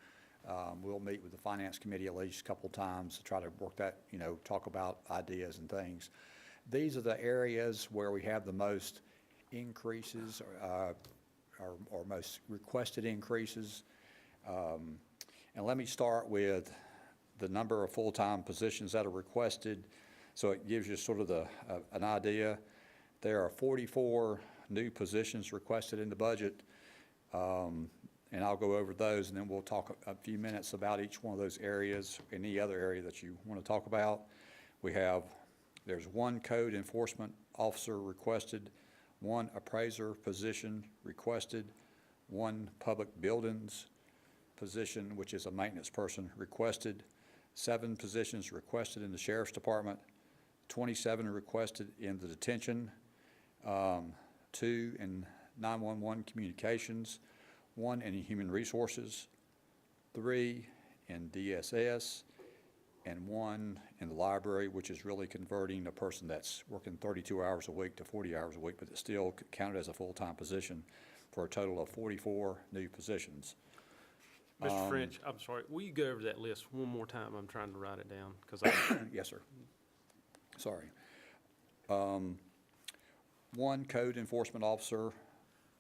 We'll meet with the Finance Committee at least a couple times to try to work that, talk about ideas and things. These are the areas where we have the most increases or most requested increases. And let me start with the number of full-time positions that are requested, so it gives you sort of an idea. There are 44 new positions requested in the budget, and I'll go over those, and then we'll talk a few minutes about each one of those areas, any other area that you want to talk about. There's one code enforcement officer requested, one appraiser position requested, one public buildings position, which is a maintenance person, requested, 7 positions requested in the Sheriff's Department, 27 requested in the detention, 2 in 911 communications, 1 in human resources, 3 in DSS, and 1 in the library, which is really converting a person that's working 32 hours a week to 40 hours a week, but it's still counted as a full-time position, for a total of 44 new positions. Mr. French, I'm sorry, will you go over that list one more time? I'm trying to write it down, because Yes, sir. Sorry. 1 code enforcement officer,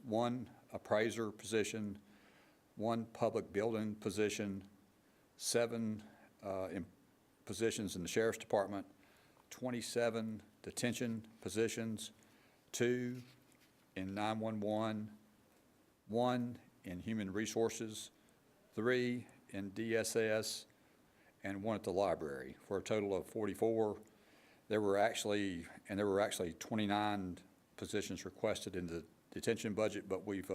1 appraiser position, 1 public building position, 7 positions in the Sheriff's Department, 27 detention positions, 2 in 911, 1 in human resources, 3 in DSS, and 1 at the library, for a total of 44. There were actually 29 positions requested in the detention budget, but we've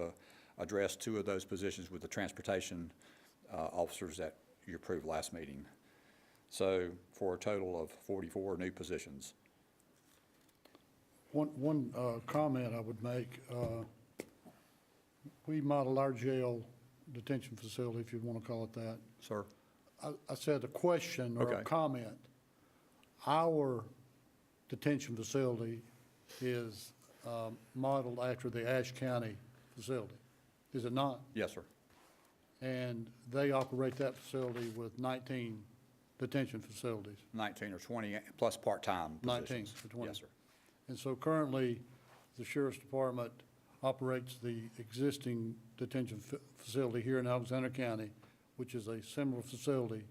addressed 2 of those positions with the transportation officers that you approved last meeting. So for a total of 44 new positions. One comment I would make, we modeled our jail detention facility, if you'd want to call it that. Sir? I said a question or a Okay. comment. Our detention facility is modeled after the Ashe County facility, is it not? Yes, sir. And they operate that facility with 19 detention facilities. 19 or 20 plus part-time 19 positions. to 20. Yes, sir. And so currently, the Sheriff's Department operates the existing detention facility here in Alexander County, which is a similar facility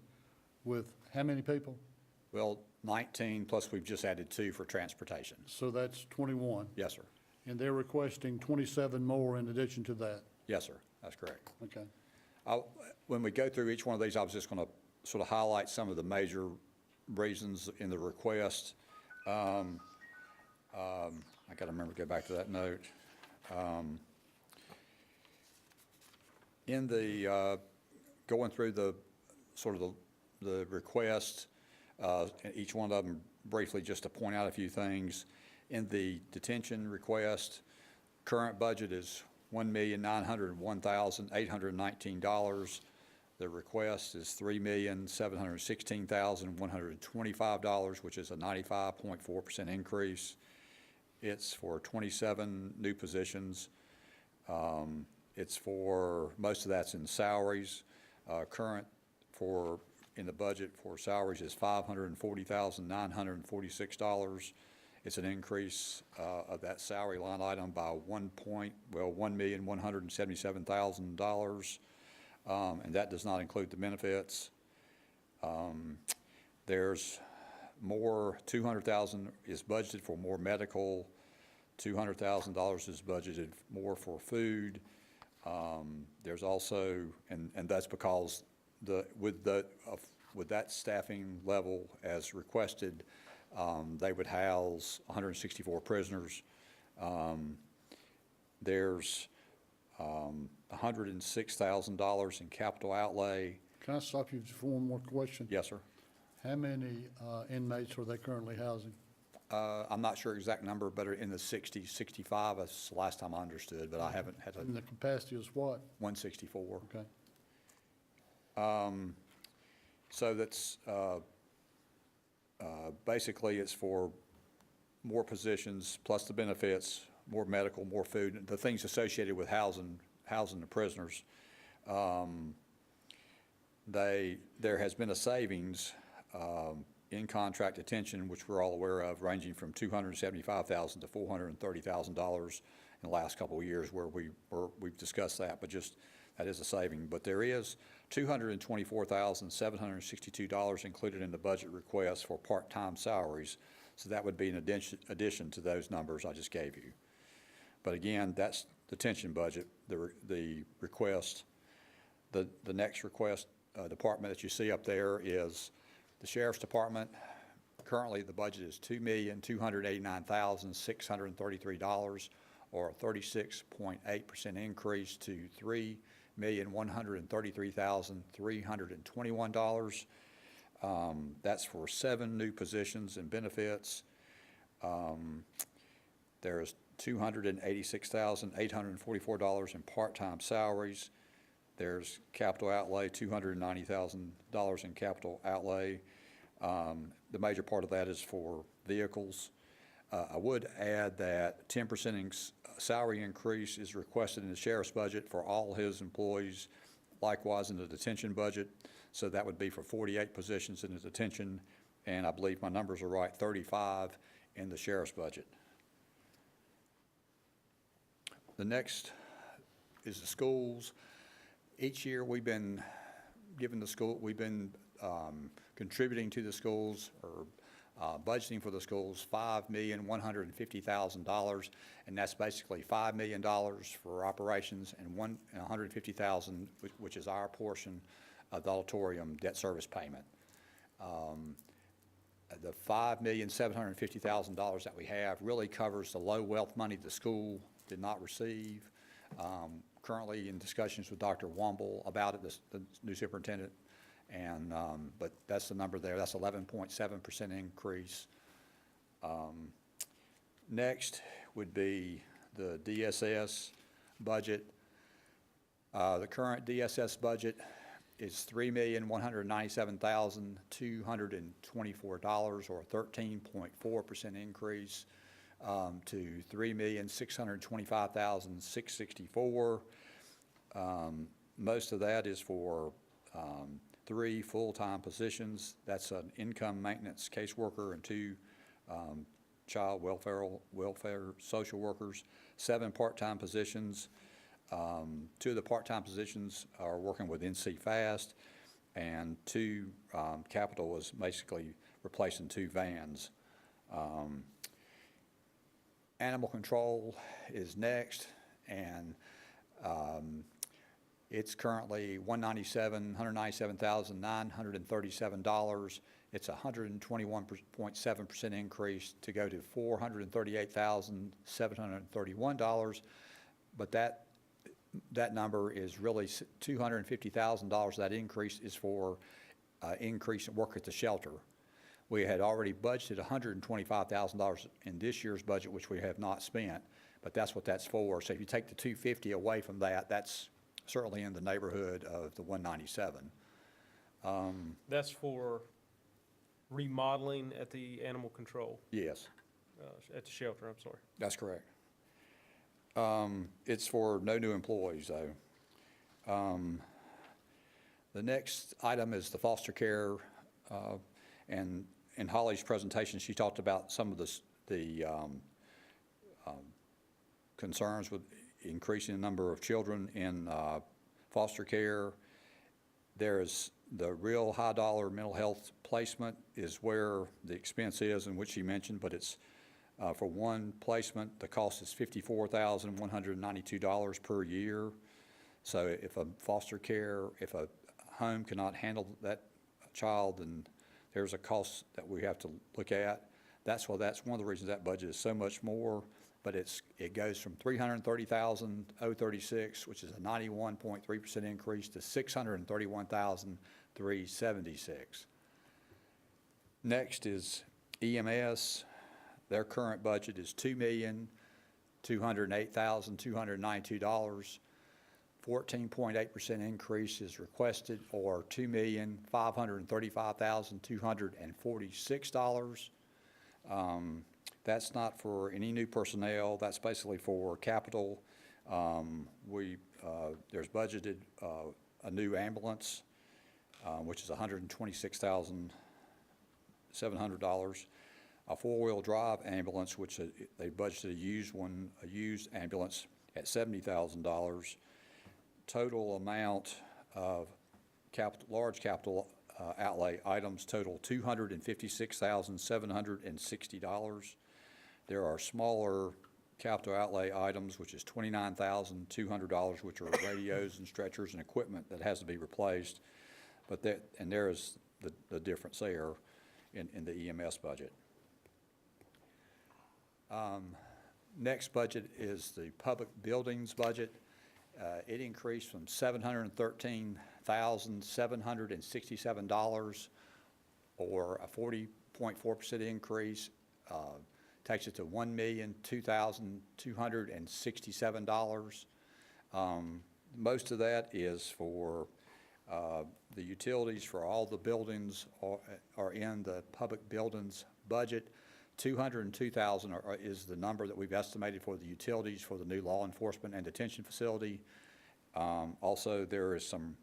with how many people? Well, 19, plus we've just added 2 for transportation. So that's 21. Yes, sir. And they're requesting 27 more in addition to that. Yes, sir. That's correct. Okay. When we go through each one of these, I was just going to sort of highlight some of the major reasons in the request. I got to remember to go back to that note. In the, going through the, sort of the request, each one of them briefly, just to point out a few things. In the detention request, current budget is $1,901,819. The request is $3,716,125, which is a 95.4% increase. It's for 27 new positions. It's for, most of that's in salaries. Current in the budget for salaries is $540,946. It's an increase of that salary line item by $1,177,000, and that does not include the benefits. There's more, 200,000 is budgeted for more medical, $200,000 is budgeted more for food. There's also, and that's because with that staffing level as requested, they would house 164 prisoners. There's $106,000 in capital outlay. Can I stop you for one more question? Yes, sir. How many inmates are they currently housing? I'm not sure exact number, but in the 60s, 65, that's the last time I understood, but I haven't had And the capacity is what? 164. Okay. So that's, basically it's for more positions, plus the benefits, more medical, more food, the things associated with housing the prisoners. There has been a savings in contract detention, which we're all aware of, ranging from $275,000 to $430,000 in the last couple of years, where we've discussed that, but just that is a saving. But there is $224,762 included in the budget request for part-time salaries, so that would be an addition to those numbers I just gave you. But again, that's the detention budget, the request. The next request department that you see up there is the Sheriff's Department. Currently, the budget is $2,289,633, or a 36.8% increase to $3,133,321. That's for 7 new positions and benefits. There's $286,844 in part-time salaries. There's capital outlay, $290,000 in capital outlay. The major part of that is for vehicles. I would add that 10% salary increase is requested in the sheriff's budget for all his employees, likewise in the detention budget. So that would be for 48 positions in the detention, and I believe my numbers are right, 35 in the sheriff's budget. The next is the schools. Each year we've been contributing to the schools, or budgeting for the schools $5,150,000, and that's basically $5 million for operations and $150,000, which is our portion of the auditorium debt service payment. The $5,750,000 that we have really covers the low wealth money the school did not receive. Currently in discussions with Dr. Womble about it, the new superintendent, and but that's the number there. That's 11.7% increase. Next would be the DSS budget. The current DSS budget is $3,197,224, or a 13.4% increase to $3,625,664. Most of that is for 3 full-time positions. That's an income maintenance caseworker and 2 child welfare social workers, 7 part-time positions. 2 of the part-time positions are working with NC Fast, and 2 capital is basically replacing 2 vans. Animal control is next, and it's currently $197,937. It's a 121.7% increase to go to $438,731. But that number is really $250,000. That increase is for increase in work at the shelter. We had already budgeted $125,000 in this year's budget, which we have not spent, but that's what that's for. So if you take the $250 away from that, that's certainly in the neighborhood of the $197. That's for remodeling at the animal control, Yes, at the shelter, I'm sorry. that's correct. It's for no new employees, though. The next item is the foster care, and in Holly's presentation, she talked about some of the concerns with increasing the number of children in foster care. There's the real high-dollar mental health placement is where the expense is, and which she mentioned, but it's for one placement, the cost is $54,192 per year. So if a foster care, if a home cannot handle that child, then there's a cost that we have to look at. That's one of the reasons that budget is so much more, but it goes from $330,036, which is a 91.3% increase, to $631,376. Next is EMS. Their current budget is $2,208,292. 14.8% increase is requested, or $2,535,246. That's not for any new personnel. That's basically for capital. There's budgeted a new ambulance, which is $126,700. A four-wheel drive ambulance, which they budgeted a used ambulance at $70,000. Total amount of large capital outlay items total $256,760. There are smaller capital outlay items, which is $29,200, which are radios and stretchers and equipment that has to be replaced. But there is the difference there in the EMS budget. Next budget is the public buildings budget. It increased from $713,767, or a 40.4% increase. Takes it to $1,002,267. Most of that is for the utilities for all the buildings are in the public buildings budget. $202,000 is the number that we've estimated for the utilities for the new law enforcement and detention facility. Also, there is some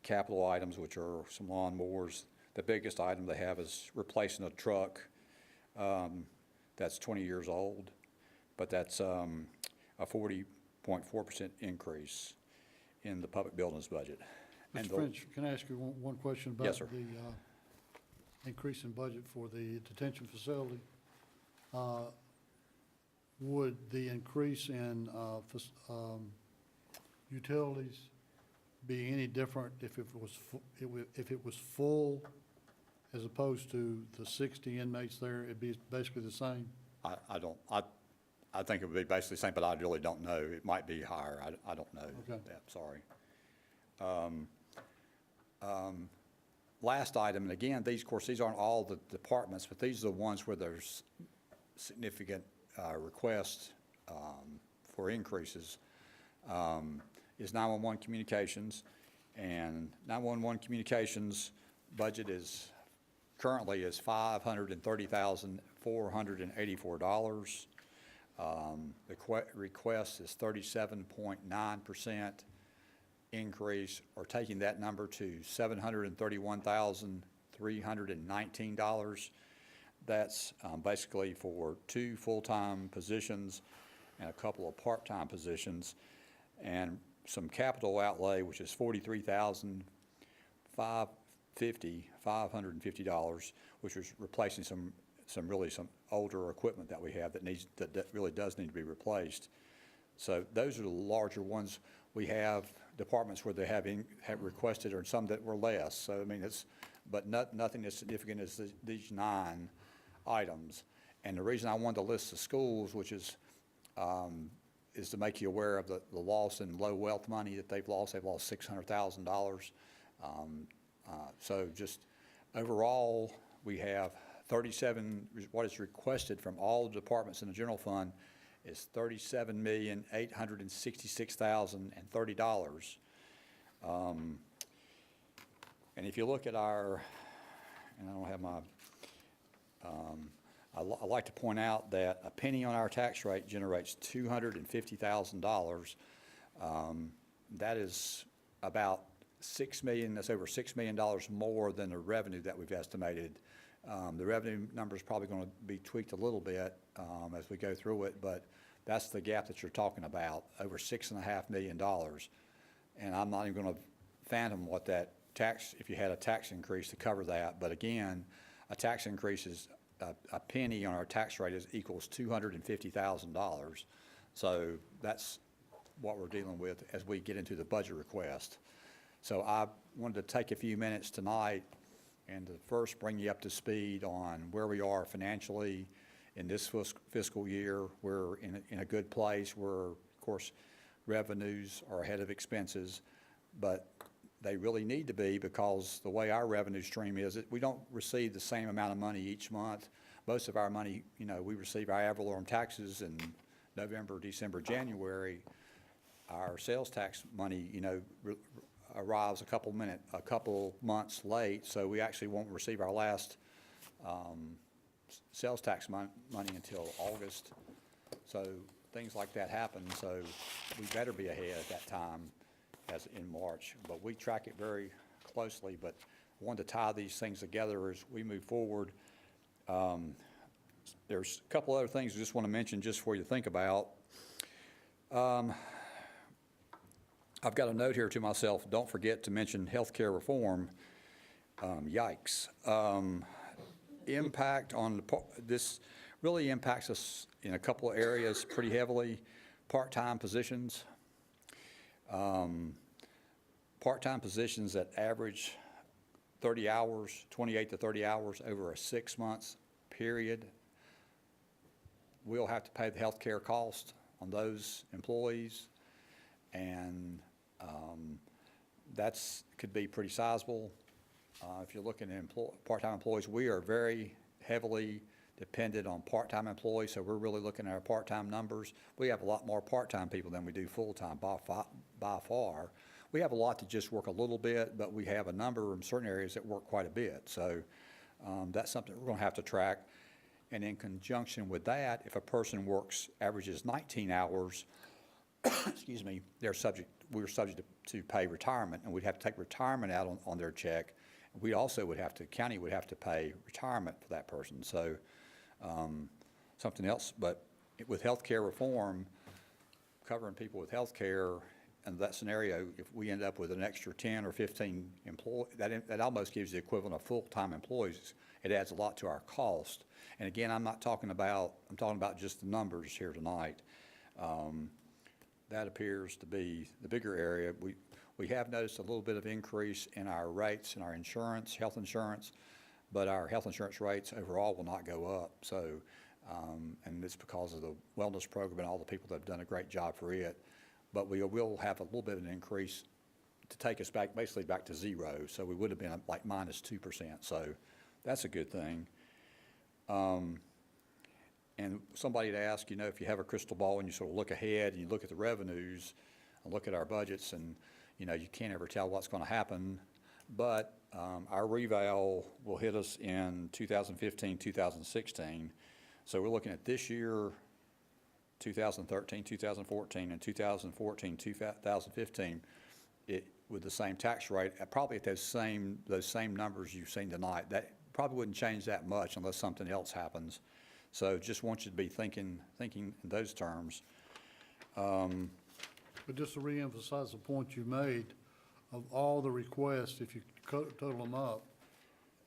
capital items, which are some lawnmowers. The biggest item they have is replacing a truck that's 20 years old, but that's a 40.4% increase in the public buildings budget. Mr. French, can I ask you one question about Yes, sir. the increase in budget for the detention facility? Would the increase in utilities be any different if it was full as opposed to the 60 inmates there? It'd be basically the same? I think it would be basically the same, but I really don't know. It might be higher. I don't know. Okay. That, sorry. Last item, and again, these aren't all the departments, but these are the ones where there's significant requests for increases, is 911 communications. And 911 communications budget currently is $530,484. The request is 37.9% increase, or taking that number to $731,319. That's basically for 2 full-time positions and a couple of part-time positions, and some capital outlay, which is $43,550, which is replacing some older equipment that we have that really does need to be replaced. So those are the larger ones. We have departments where they have requested, or some that were less. So I mean, but nothing as significant as these 9 items. And the reason I wanted to list the schools, which is to make you aware of the loss in low wealth money that they've lost. They've lost $600,000. So just overall, we have 37, what is requested from all the departments in the general fund is $37,866,030. And if you look at our, and I don't have my, I like to point out that a penny on our tax rate generates $250,000. That is about $6 million. That's over $6 million more than the revenue that we've estimated. The revenue number is probably going to be tweaked a little bit as we go through it, but that's the gap that you're talking about, over $6.5 million. And I'm not even going to fathom what that if you had a tax increase to cover that. But again, a tax increase is, a penny on our tax rate equals $250,000. So that's what we're dealing with as we get into the budget request. So I wanted to take a few minutes tonight and to first bring you up to speed on where we are financially in this fiscal year. We're in a good place where, of course, revenues are ahead of expenses, but they really need to be, because the way our revenue stream is, we don't receive the same amount of money each month. Most of our money, we receive our ad valorem taxes in November, December, January. Our sales tax money, arrives a couple months late, so we actually won't receive our last sales tax money until August. So things like that happen, so we better be ahead at that time as in March. But we track it very closely, but I wanted to tie these things together as we move forward. There's a couple other things I just want to mention just for you to think about. I've got a note here to myself, don't forget to mention healthcare reform. Yikes. Impact on, this really impacts us in a couple of areas pretty heavily. Part-time positions. Part-time positions that average 30 hours, 28 to 30 hours over a 6 months period. We'll have to pay the health care cost on those employees, and that's could be pretty sizable. If you're looking at part-time employees, we are very heavily dependent on part-time employees, so we're really looking at our part-time numbers. We have a lot more part-time people than we do full-time by far. We have a lot that just work a little bit, but we have a number in certain areas that work quite a bit. So that's something we're going to have to track. And in conjunction with that, if a person averages 19 hours, excuse me, we're subject to pay retirement, and we'd have to take retirement out on their check. We also county would have to pay retirement for that person. So something else, but with healthcare reform, covering people with healthcare, and that scenario, if we end up with an extra 10 or 15 employees, that almost gives the equivalent of full-time employees. It adds a lot to our cost. And again, I'm talking about just the numbers here tonight. That appears to be the bigger area. We have noticed a little bit of increase in our rates in our insurance, health insurance, but our health insurance rates overall will not go up. So, and it's because of the wellness program and all the people that have done a great job for it. But we will have a little bit of an increase to take us basically back to zero. So we would have been like minus 2%. So that's a good thing. And somebody had asked, if you have a crystal ball and you sort of look ahead and you look at the revenues and look at our budgets, and you can't ever tell what's going to happen. But our reval will hit us in 2015, 2016. So we're looking at this year, 2013, 2014, and 2014, 2015, with the same tax rate, probably at those same numbers you've seen tonight. That probably wouldn't change that much unless something else happens. So just want you to be thinking in those terms. But just to reemphasize the point you made, of all the requests, if you total them up,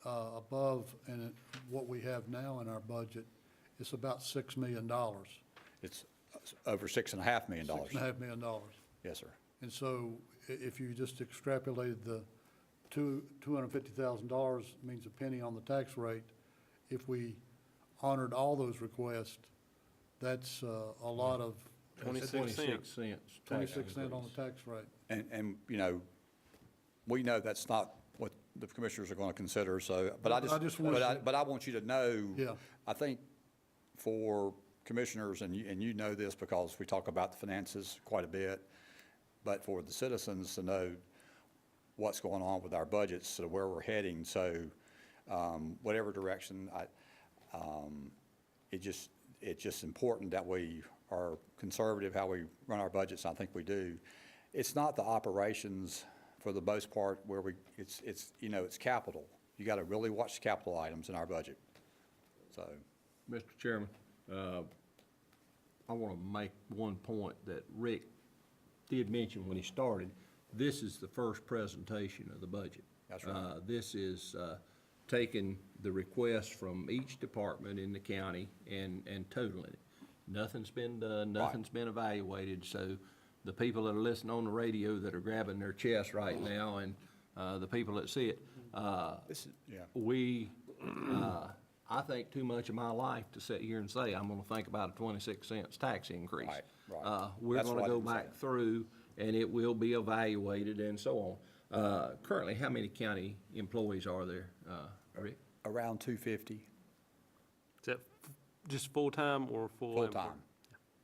above and what we have now in our budget, it's about $6 million. It's over $6.5 million. $6.5 million. Yes, sir. And so if you just extrapolated the $250,000 means a penny on the tax rate, if we honored all those requests, that's a lot of 26 cents. 26 cents on the tax rate. And we know that's not what the commissioners are going to consider. So, but I want you to know. Yeah. I think for commissioners, and you know this because we talk about the finances quite a bit, but for the citizens to know what's going on with our budgets, sort of where we're heading. So, whatever direction, it's just important that we are conservative how we run our budgets. I think we do. It's not the operations for the most part where it's capital. You got to really watch the capital items in our budget. So, Mr. Chairman, I want to make one point that Rick did mention when he started. This is the first presentation of the budget. That's right. This is taking the request from each department in the county and totaling it. Nothing's been done, nothing's been evaluated, so the people that are listening on the radio that are grabbing their chest right now and the people that see it, I think too much of my life to sit here and say, I'm gonna think about a 26 cents tax increase. Right. We're That's gonna what I go didn't say. back through, and it will be evaluated and so on. Currently, how many county employees are there, Rick? Around 250, Is that just full-time or full? full-time.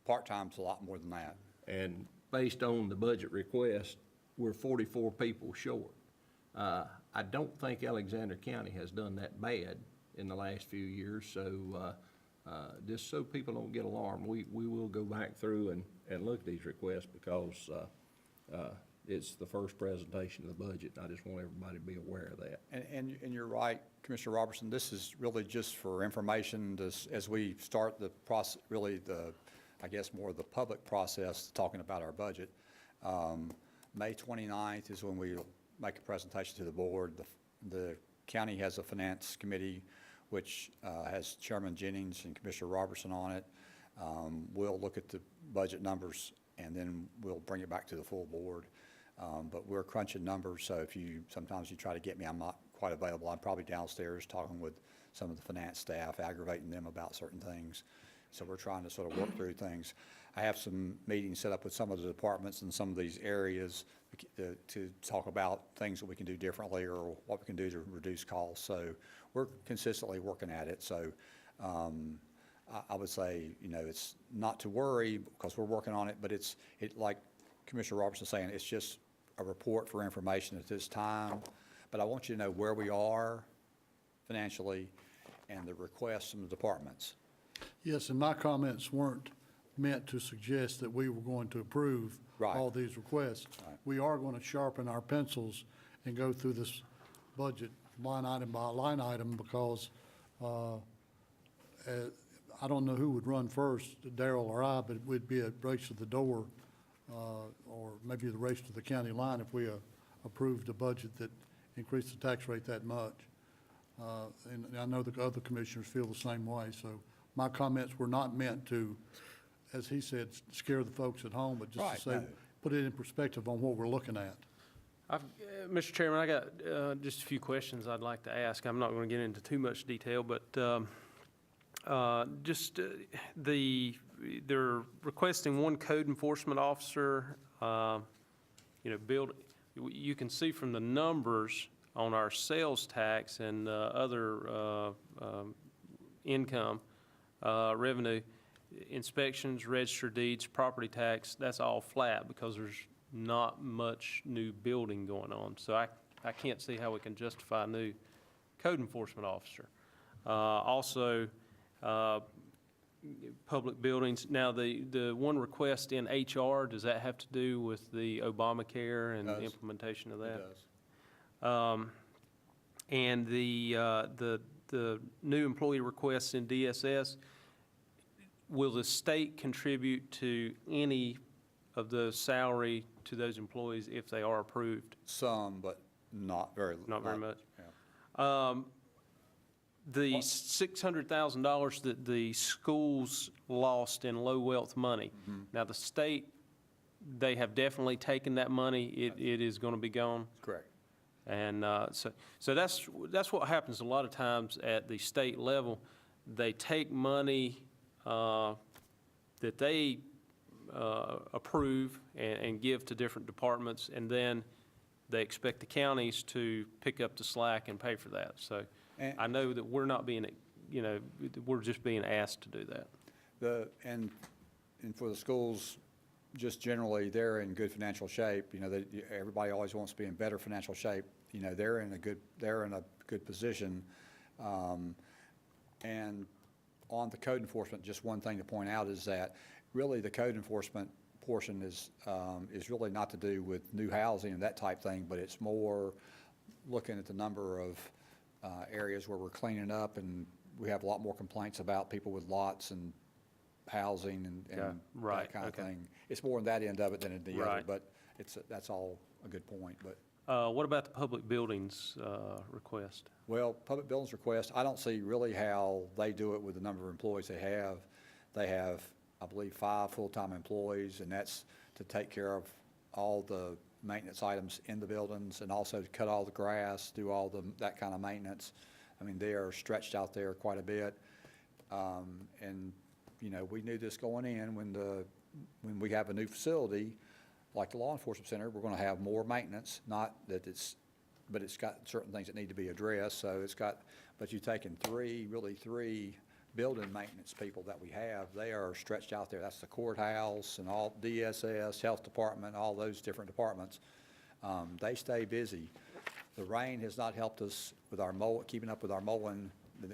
Part-time's a lot more than that. And based on the budget request, we're 44 people short. I don't think Alexander County has done that bad in the last few years, so just so people don't get alarmed, we will go back through and look at these requests because it's the first presentation of the budget, and I just want everybody to be aware of that. And you're right, Commissioner Robertson, this is really just for information as we start the process, really I guess more of the public process, talking about our budget. May 29th is when we make a presentation to the board. The county has a finance committee, which has Chairman Jennings and Commissioner Robertson on it. We'll look at the budget numbers, and then we'll bring it back to the full board. But we're crunching numbers, so sometimes you try to get me, I'm not quite available. I'm probably downstairs talking with some of the finance staff, aggravating them about certain things. So we're trying to sort of work through things. I have some meetings set up with some of the departments in some of these areas to talk about things that we can do differently or what we can do to reduce costs. So we're consistently working at it. So I would say, it's not to worry because we're working on it, but like Commissioner Robertson was saying, it's just a report for information at this time. But I want you to know where we are financially and the requests from the departments. Yes, and my comments weren't meant to suggest that we were going to approve Right. all these requests. Right. We are going to sharpen our pencils and go through this budget line item by line item because I don't know who would run first, Darrell or I, but it would be a race to the door or maybe the race to the county line if we approved a budget that increased the tax rate that much. And I know the other commissioners feel the same way. So my comments were not meant to, as he said, scare the folks at home, but just Right, to say, no. put it in perspective on what we're looking at. Mr. Chairman, I got just a few questions I'd like to ask. I'm not going to get into too much detail, but they're requesting one code enforcement officer. You can see from the numbers on our sales tax and other income revenue, inspections, registered deeds, property tax, that's all flat because there's not much new building going on. So I can't see how we can justify a new code enforcement officer. Also, public buildings. Now, the one request in HR, does that have to do with the Obamacare and the implementation of that? It does. And the new employee requests in DSS, will the state contribute to any of the salary to those employees if they are approved? Some, but not very. Not very much? Yeah. The $600,000 that the schools lost in low wealth money. Now, the state, they have definitely taken that money. It is going to be gone. Correct. And so that's what happens a lot of times at the state level. They take money that they approve and give to different departments, and then they expect the counties to pick up the slack and pay for that. So I know that we're not being, we're just being asked to do that. And for the schools, just generally, they're in good financial shape. Everybody always wants to be in better financial shape. They're in a good position. And on the code enforcement, just one thing to point out is that really the code enforcement portion is really not to do with new housing and that type thing, but it's more looking at the number of areas where we're cleaning up, and we have a lot more complaints about people with lots and housing and right, that kind of okay. thing. It's more on that end of it than in the other, Right. but that's all a good point. But What about the public buildings request? Well, public buildings request, I don't see really how they do it with the number of employees they have. They have, I believe, 5 full-time employees, and that's to take care of all the maintenance items in the buildings and also to cut all the grass, do all that kind of maintenance. I mean, they are stretched out there quite a bit. And, you know, we knew this going in when we have a new facility, like the law enforcement center, we're going to have more maintenance, not that but it's got certain things that need to be addressed. So but you're taking three building maintenance people that we have, they are stretched out there. That's the courthouse and all DSS, health department, all those different departments. They stay busy. The rain has not helped us with our keeping up with our mowing,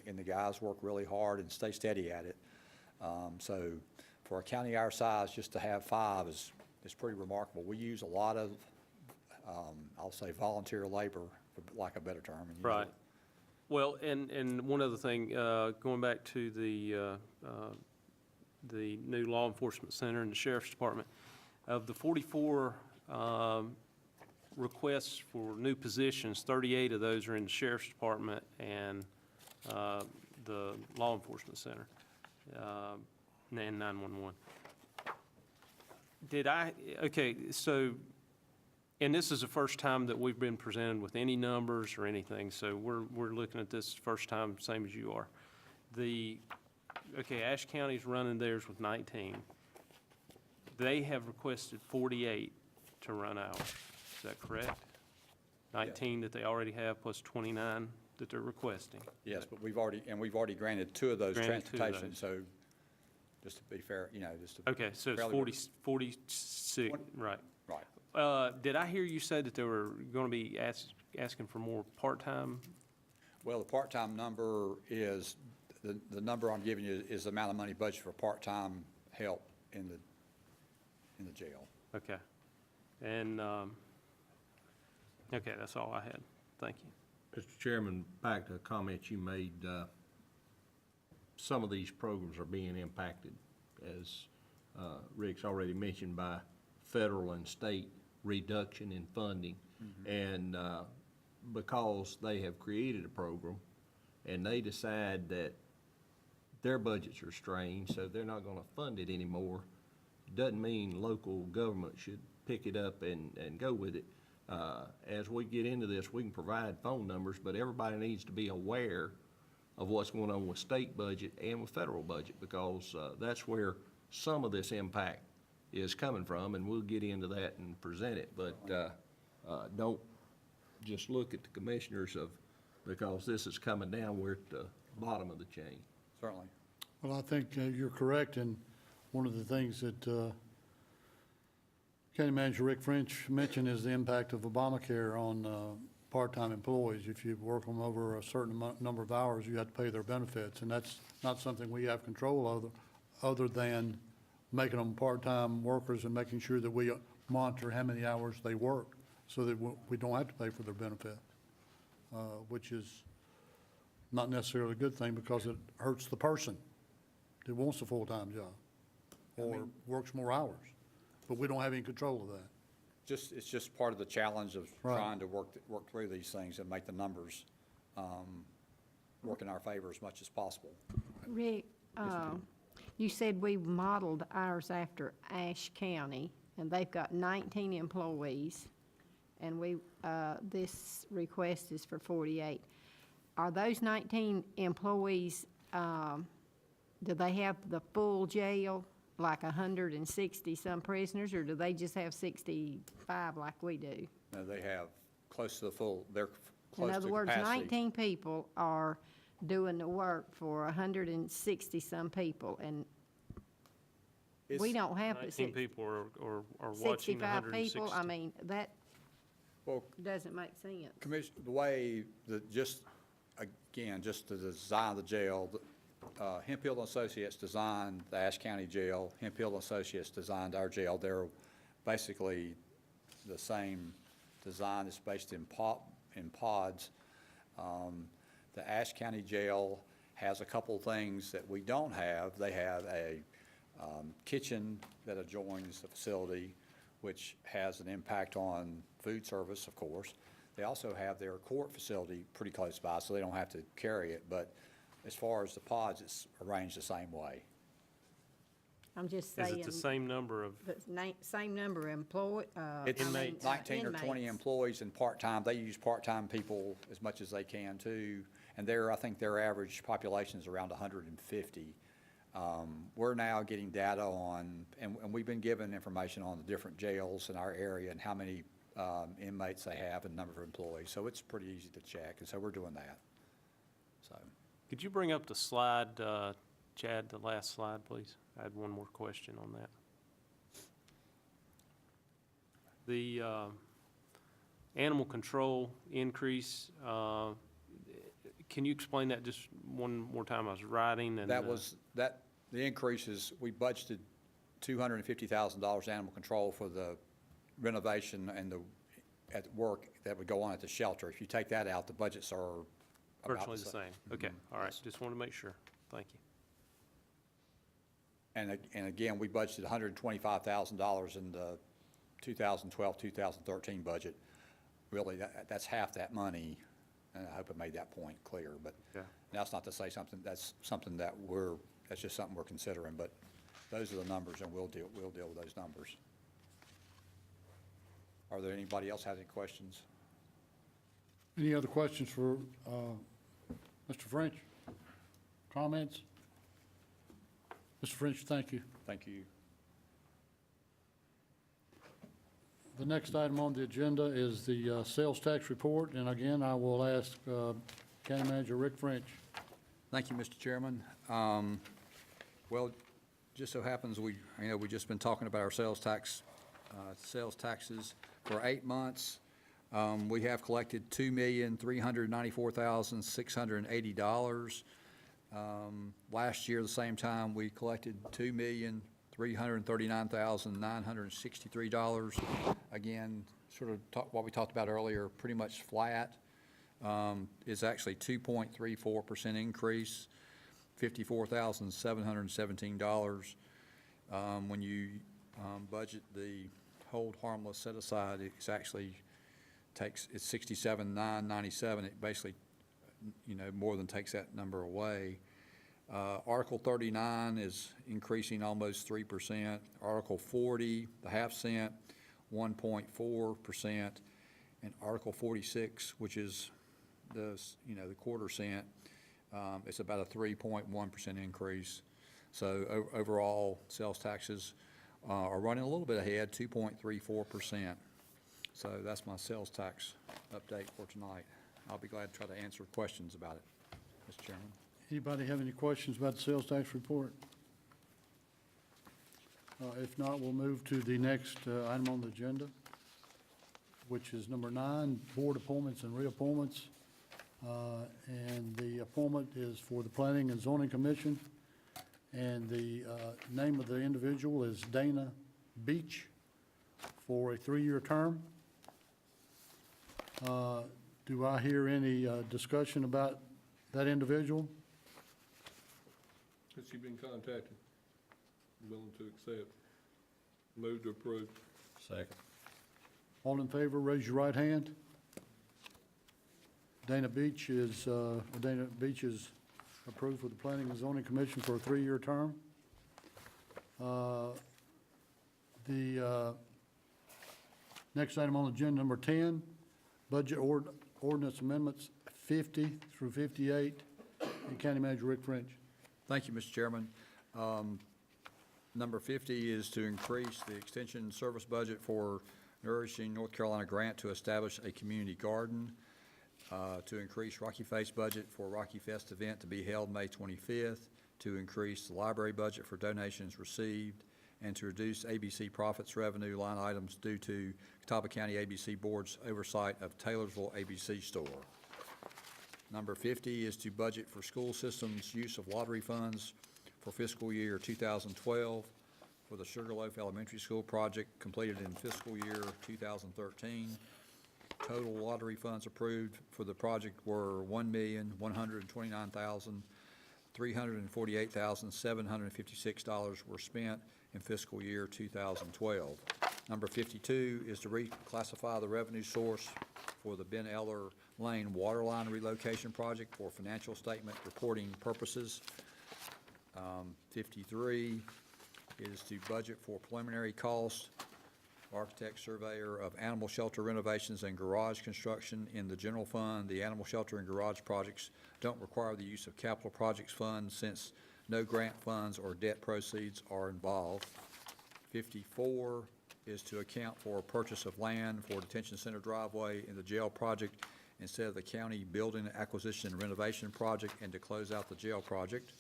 and the guys work really hard and stay steady at it. So for a county our size, just to have 5 is pretty remarkable. We use a lot of, I'll say, volunteer labor, for lack of a better term. Right. Well, and one other thing, going back to the new law enforcement center and the sheriff's department, of the 44 requests for new positions, 38 of those are in the sheriff's department and the law enforcement center, and 911. Okay, so, and this is the first time that we've been presented with any numbers or anything, so we're looking at this first time, same as you are. Okay, Ashe County's running theirs with 19. They have requested 48 to run ours. Is that correct? 19 that they already have plus 29 that they're requesting. Yes, but we've already granted 2 of those Granted 2 of transportation, those. so just to be fair, you know, just to. Okay, so it's fairly- 46, right. Right. Did I hear you say that they were going to be asking for more part-time? Well, the part-time number is, the number I'm giving you is the amount of money budgeted for part-time help in the jail. Okay. And, okay, that's all I had. Thank you. Mr. Chairman, back to a comment you made, some of these programs are being impacted, as Rick's already mentioned, by federal and state reduction in funding. And because they have created a program and they decide that their budgets are strained, so they're not going to fund it anymore, doesn't mean local government should pick it up and go with it. As we get into this, we can provide phone numbers, but everybody needs to be aware of what's going on with state budget and with federal budget, because that's where some of this impact is coming from, and we'll get into that and present it. But don't just look at the commissioners because this is coming down, we're at the bottom of the chain. Certainly. Well, I think you're correct, and one of the things that County Manager Rick French mentioned is the impact of Obamacare on part-time employees. If you work them over a certain number of hours, you have to pay their benefits, and that's not something we have control of, other than making them part-time workers and making sure that we monitor how many hours they work so that we don't have to pay for their benefit, which is not necessarily a good thing because it hurts the person that wants a full-time job or works more hours, but we don't have any control of that. It's just part of the challenge of Right. trying to work through these things and make the numbers work in our favor as much as possible. Rick, you said we modeled ours after Ashe County, and they've got 19 employees, and this request is for 48. Are those 19 employees, do they have the full jail, like 160-some prisoners, or do they just have 65 like we do? No, they have close to the full, they're In close to other words, capacity. 19 people are doing the work for 160-some people, and we don't have the 19 people are watching 65 160. people. I mean, that Well, doesn't make sense. Commission, the way that just to design the jail, Hemphill and Associates designed the Ashe County Jail. Hemphill and Associates designed our jail. They're basically the same design. It's based in pods. The Ashe County Jail has a couple things that we don't have. They have a kitchen that adjoins the facility, which has an impact on food service, of course. They also have their court facility pretty close by, so they don't have to carry it. But as far as the pods, it's arranged the same way. I'm just Is saying. it the same number of, Same number of It's Inmates. 19 or 20 employees and part-time. They use part-time people as much as they can too. And I think their average population is around 150. We're now getting data on, and we've been given information on the different jails in our area and how many inmates they have and number of employees. So it's pretty easy to check, and so we're doing that. So, could you bring up the slide, Chad, the last slide, please? I had one more question on that. The animal control increase, can you explain that just one more time? I was writing and. the increase is, we budgeted $250,000 animal control for the renovation and at work that would go on at the shelter. If you take that out, the budgets are about Virtually the same. Okay, all right, just want to make sure. Thank you. And again, we budgeted $125,000 in the 2012, 2013 budget. Really, that's half that money, and I hope I made that point clear. But that's not to say that's something that that's just something we're considering. But those are the numbers, and we'll deal with those numbers. Are there anybody else have any questions? Any other questions for Mr. French? Comments? Mr. French, thank you. Thank you. The next item on the agenda is the sales tax report, and again, I will ask County Manager Rick French. Thank you, Mr. Chairman. Well, just so happens we've just been talking about our sales taxes for 8 months. We have collected $2,394,680. Last year, the same time, we collected $2,339,963. Again, sort of what we talked about earlier, pretty much flat. It's actually 2.34% increase, $54,717. When you budget the hold harmless set aside, it's actually it's 67,997. It basically, more than takes that number away. Article 39 is increasing almost 3%. Article 40, the half cent, 1.4%, and Article 46, which is the quarter cent, it's about a 3.1% increase. So overall, sales taxes are running a little bit ahead, 2.34%. So that's my sales tax update for tonight. I'll be glad to try to answer questions about it, Mr. Chairman. Anybody have any questions about the sales tax report? If not, we'll move to the next item on the agenda, which is number 9, board appointments and reappointments. And the appointment is for the Planning and Zoning Commission. And the name of the individual is Dana Beach for a 3-year term. Do I hear any discussion about that individual? Has she been contacted? Willing to accept? Move to approve. Second. All in favor, raise your right hand. Dana Beach is approved for the Planning and Zoning Commission for a 3-year term. The next item on the agenda, number 10, budget ordinance amendments 50 through 58, and County Manager Rick French. Thank you, Mr. Chairman. Number 50 is to increase the extension service budget for Nourishing North Carolina grant to establish a community garden, to increase Rocky Face budget for Rocky Fest event to be held May 25th, to increase the library budget for donations received, and to reduce ABC profits revenue line items due to Catawba County ABC Board's oversight of Taylorsville ABC store. Number 50 is to budget for school systems use of lottery funds for fiscal year 2012 for the Sugarloaf Elementary School project completed in fiscal year 2013. Total lottery funds approved for the project were $1,129,348,756 were spent in fiscal year 2012. Number 52 is to reclassify the revenue source for the Ben Eller Lane Waterline Relocation Project for financial statement reporting purposes. 53 is to budget for preliminary costs, architect surveyor of animal shelter renovations and garage construction in the general fund. The animal shelter and garage projects don't require the use of capital projects funds since no grant funds or debt proceeds are involved. 54 is to account for purchase of land for detention center driveway in the jail project instead of the county building acquisition and renovation project, and to close out the jail project.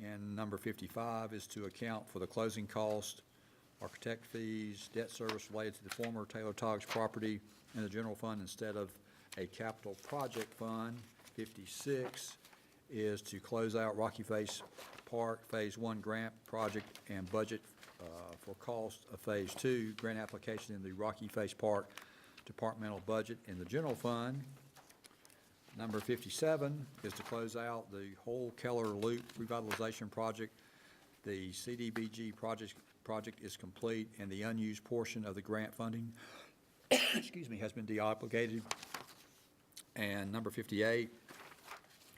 And number 55 is to account for the closing cost, architect fees, debt service related to the former Taylor Toggs property in the general fund instead of a capital project fund. 56 is to close out Rocky Face Park Phase 1 grant project and budget for cost of Phase 2 grant application in the Rocky Face Park departmental budget in the general fund. Number 57 is to close out the whole Keller Loop revitalization project. The CDBG project is complete, and the unused portion of the grant funding excuse me, has been deobligated. And number 58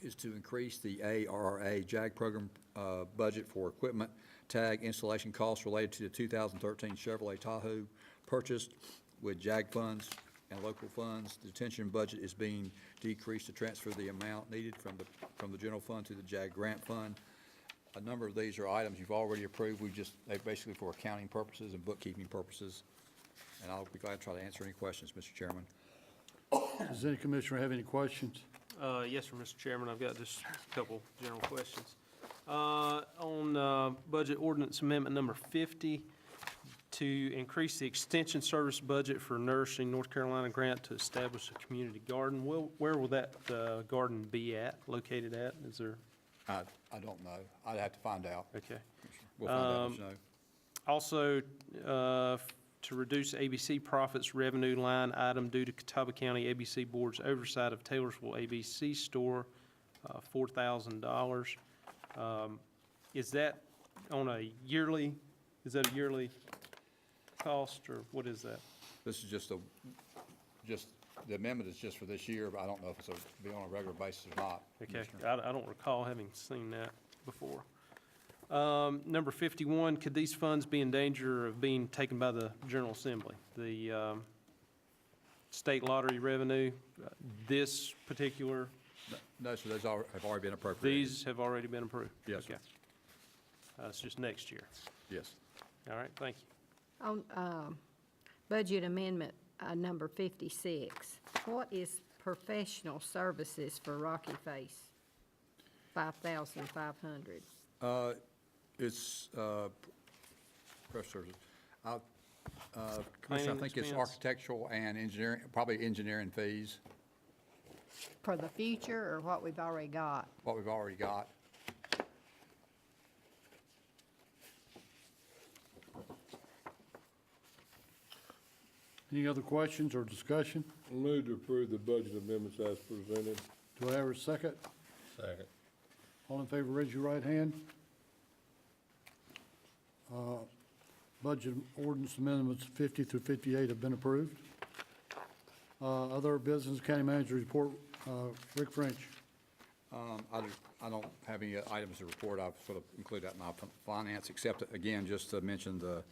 is to increase the ARRA JAG program budget for equipment tag installation costs related to the 2013 Chevrolet Tahoe purchased with JAG funds and local funds. The detention budget is being decreased to transfer the amount needed from the general fund to the JAG grant fund. A number of these are items you've already approved. They're basically for accounting purposes and bookkeeping purposes. And I'll be glad to try to answer any questions, Mr. Chairman. Does any commissioner have any questions? Yes, sir, Mr. Chairman, I've got just a couple general questions. On budget ordinance amendment number 50, to increase the extension service budget for Nourishing North Carolina grant to establish a community garden. Where will that garden be located at? Is there? I don't know. I'd have to find out. Okay. We'll find out, let you know. Also, to reduce ABC profits revenue line item due to Catawba County ABC Board's oversight of Taylorsville ABC store, $4,000. Is that on a yearly, cost, or what is that? This is just the amendment is just for this year, but I don't know if it's be on a regular basis or not. Okay, I don't recall having seen that before. Number 51, could these funds be in danger of being taken by the General Assembly? The state lottery revenue, this particular? No, sir, those have already been appropriated. These have already been approved? Yes, sir. Okay. It's just next year. Yes. All right, thank you. On budget amendment number 56, what is professional services for Rocky Face? 5,500. It's press services. Commissioner, I think it's architectural and engineering, probably engineering fees, For the future, or what we've already got? what we've already got. Any other questions or discussion? Move to approve the budget amendments as presented. Do I have a second? Second. All in favor, raise your right hand. Budget ordinance amendments 50 through 58 have been approved. Other business, county manager report, Rick French. I don't have any items to report. I've sort of included that in my finance, except, again, just to mention the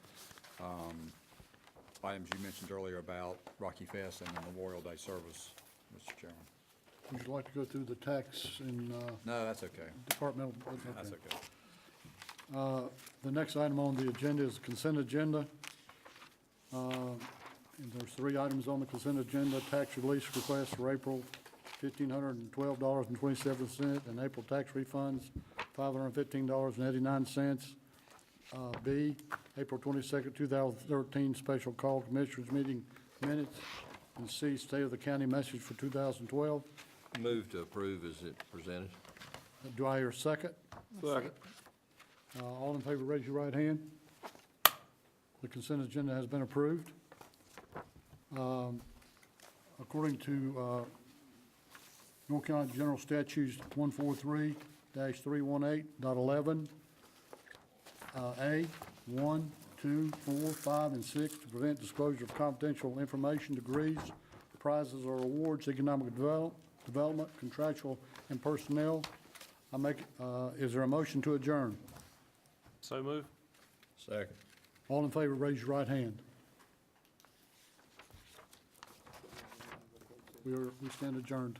items you mentioned earlier about Rocky Fest and the Memorial Day service, Mr. Chairman. Would you like to go through the tax and No, that's okay. departmental? That's okay. The next item on the agenda is the consent agenda. And there's 3 items on the consent agenda: tax release request for April, $1,512.27, and April tax refunds, $515.89. B, April 22nd, 2013 special call commissioners meeting minutes. And C, state of the county message for 2012. Move to approve as it presented. Do I hear a second? Second. All in favor, raise your right hand. The consent agenda has been approved. According to North Carolina General Statutes 143-318.11, A, 1, 2, 4, 5, and 6 to prevent disclosure of confidential information, degrees, prizes or awards, economic development, contractual, and personnel. Is there a motion to adjourn? So move. Second. All in favor, raise your right hand. We stand adjourned.